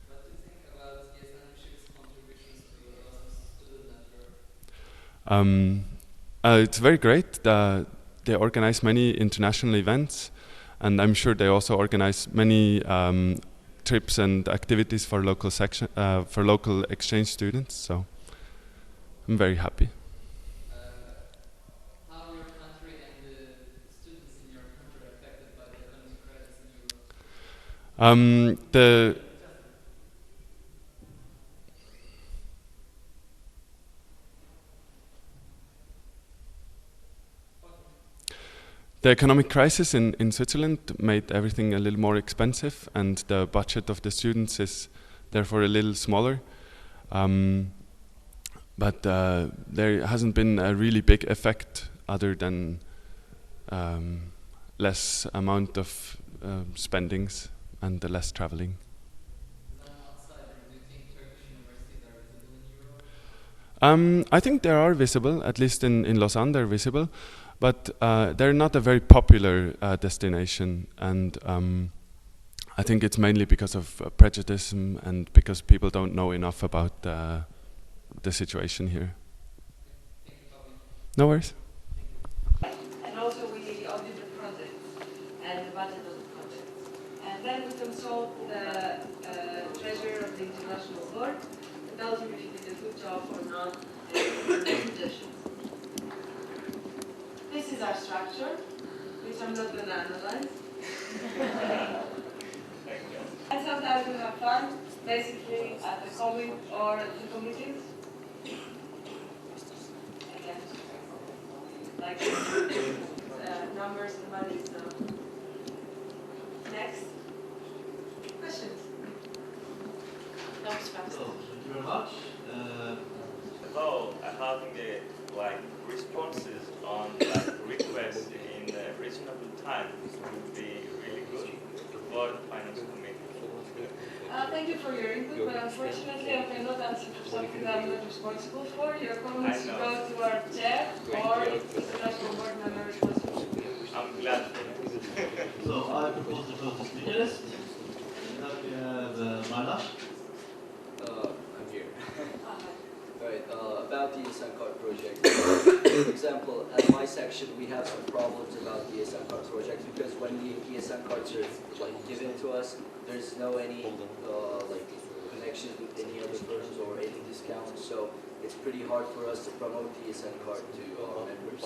What do you think about ESN's contributions to the Erasmus Student Network? It's very great. They organize many international events, and I'm sure they also organize many trips and activities for local exchange students. So I'm very happy. How are your country and the students in your country affected by the economic crisis in Europe? The economic crisis in Switzerland made everything a little more expensive, and the budget of the students is therefore a little smaller. But there hasn't been a really big effect other than less amount of spendings and the less traveling. I think they are visible, at least in Lausanne they're visible. But they're not a very popular destination, and I think it's mainly because of prejudice and because people don't know enough about the situation here. No worries. And also we audit the projects and the budget of the projects. And then we consult the treasurer of the international board to tell him if he did a good job or not, and suggestions. This is our structure, which I'm not going to analyze. And sometimes we have fun, basically at the comic or at the committees. Again, like numbers and money stuff. Next. Questions? That was fast. Thank you very much. About having the responses on requests in reasonable time would be really good for the finance committee. Thank you for your input, but unfortunately I cannot answer for something that I'm not responsible for. Your comments go to our chair or international board member responsible. I'm glad. So I propose to close the speaker list. Now we have Maslak. I'm here. Right, about the ESN card project. For example, at my section, we have some problems about the ESN card project because when the ESN cards are given to us, there's no any connections with any other firms or any discounts. So it's pretty hard for us to promote the ESN card to our members.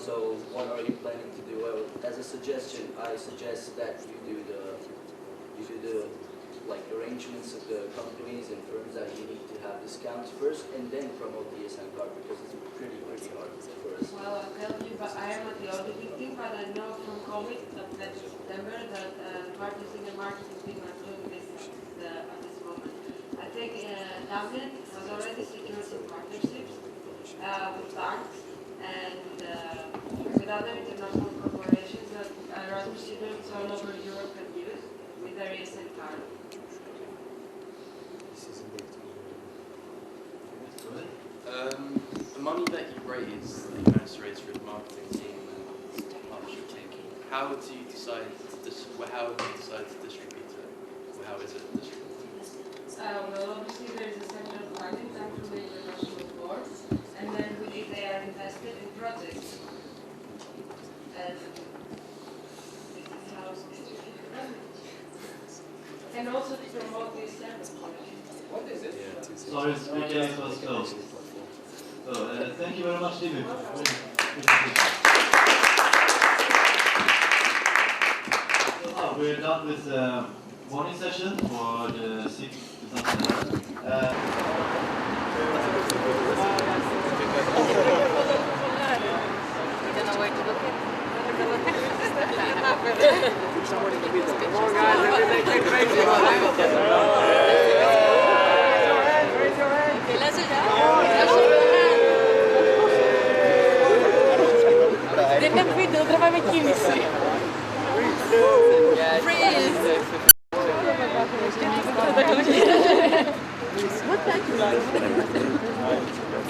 So what are you planning to do? Well, as a suggestion, I suggest that you do the arrangements of the companies and firms that you need to have discounts first, and then promote the ESN card because it's pretty hard for us. Well, I'll tell you, but I am at the auditing team, but I know from COVID that in September that marketing and marketing team are doing this at this moment. I think Dublin has already secured some partnerships with banks and with other international corporations that Erasmus students all over Europe can use with their ESN card. The money that you raise, that you manage to raise for the marketing team and partnership team, how do you decide to distribute it? Or how is it distributed? Well, obviously there is a central funding done from the international board, and then they are invested in projects. And this is how it's distributed. And also to promote this service. What is it? Sorry, speaker was closed. So, thank you very much, David. So now we're done with the morning session for the SEEP 2011. Come on, guys, everything get crazy. Raise your hand. Deve vidro, trovava aqui,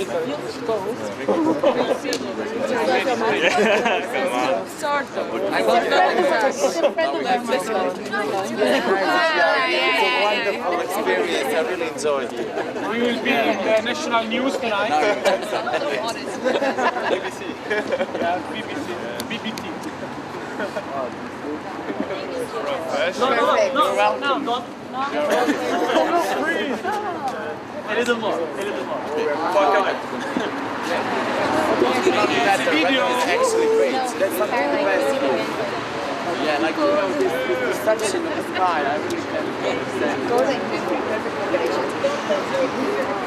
It feels cold. Just like a sort of. I want It's a friend of mine. It's a wonderful experience. I really enjoyed it. We will be in the national news tonight. BBC. Yeah, BBC. BBT. No, don't. A little more. That video is actually great. That's something the best. Yeah, like this section of the sky, I really can't understand.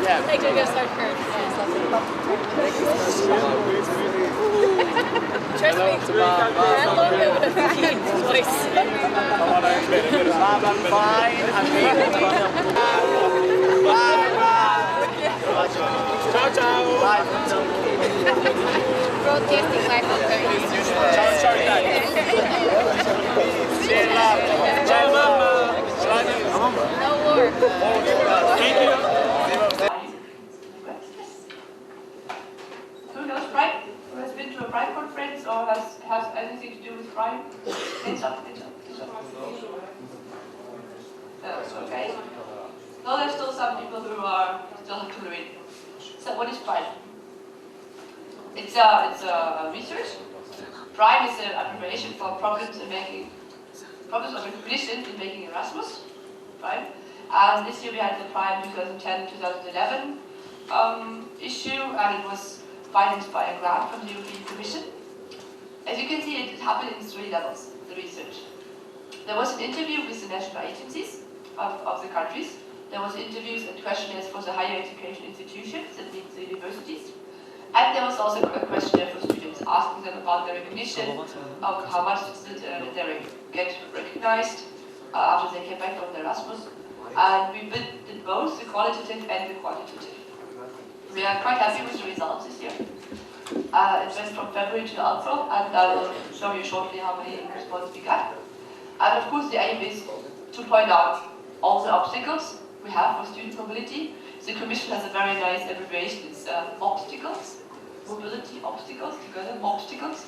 Yeah. Like we're gonna start curves. Trust me, I love it with a deep voice. Mom, I'm fine. I'm Bye. Ciao, ciao. Bye. Broadcasting live on Ciao, mamma. No war. Thank you. Who knows Pride? Who has been to a Pride conference or has anything to do with Pride? Hands up. Okay. No, there's still some people who are still have to read. So what is Pride? It's a research. Pride is an abbreviation for problems of recognition in making Erasmus. Pride. And this year we had the Pride 2010-2011 issue, and it was financed by a grant from the European Commission. As you can see, it happened in 3 levels, the research. There was an interview with the national agencies of the countries. There was interviews and questionnaires for the higher education institutions, that means the universities. And there was also a questionnaire for students, asking them about their recognition, of how much did they get recognized after they came back from the Erasmus. And we did both the qualitative and the quantitative. We are quite happy with the results this year. It went from February to April, and I will show you shortly how many responses we got. And of course the aim is to point out all the obstacles we have for student mobility. The Commission has a very nice abbreviation, it's obstacles, mobility obstacles, together obstacles.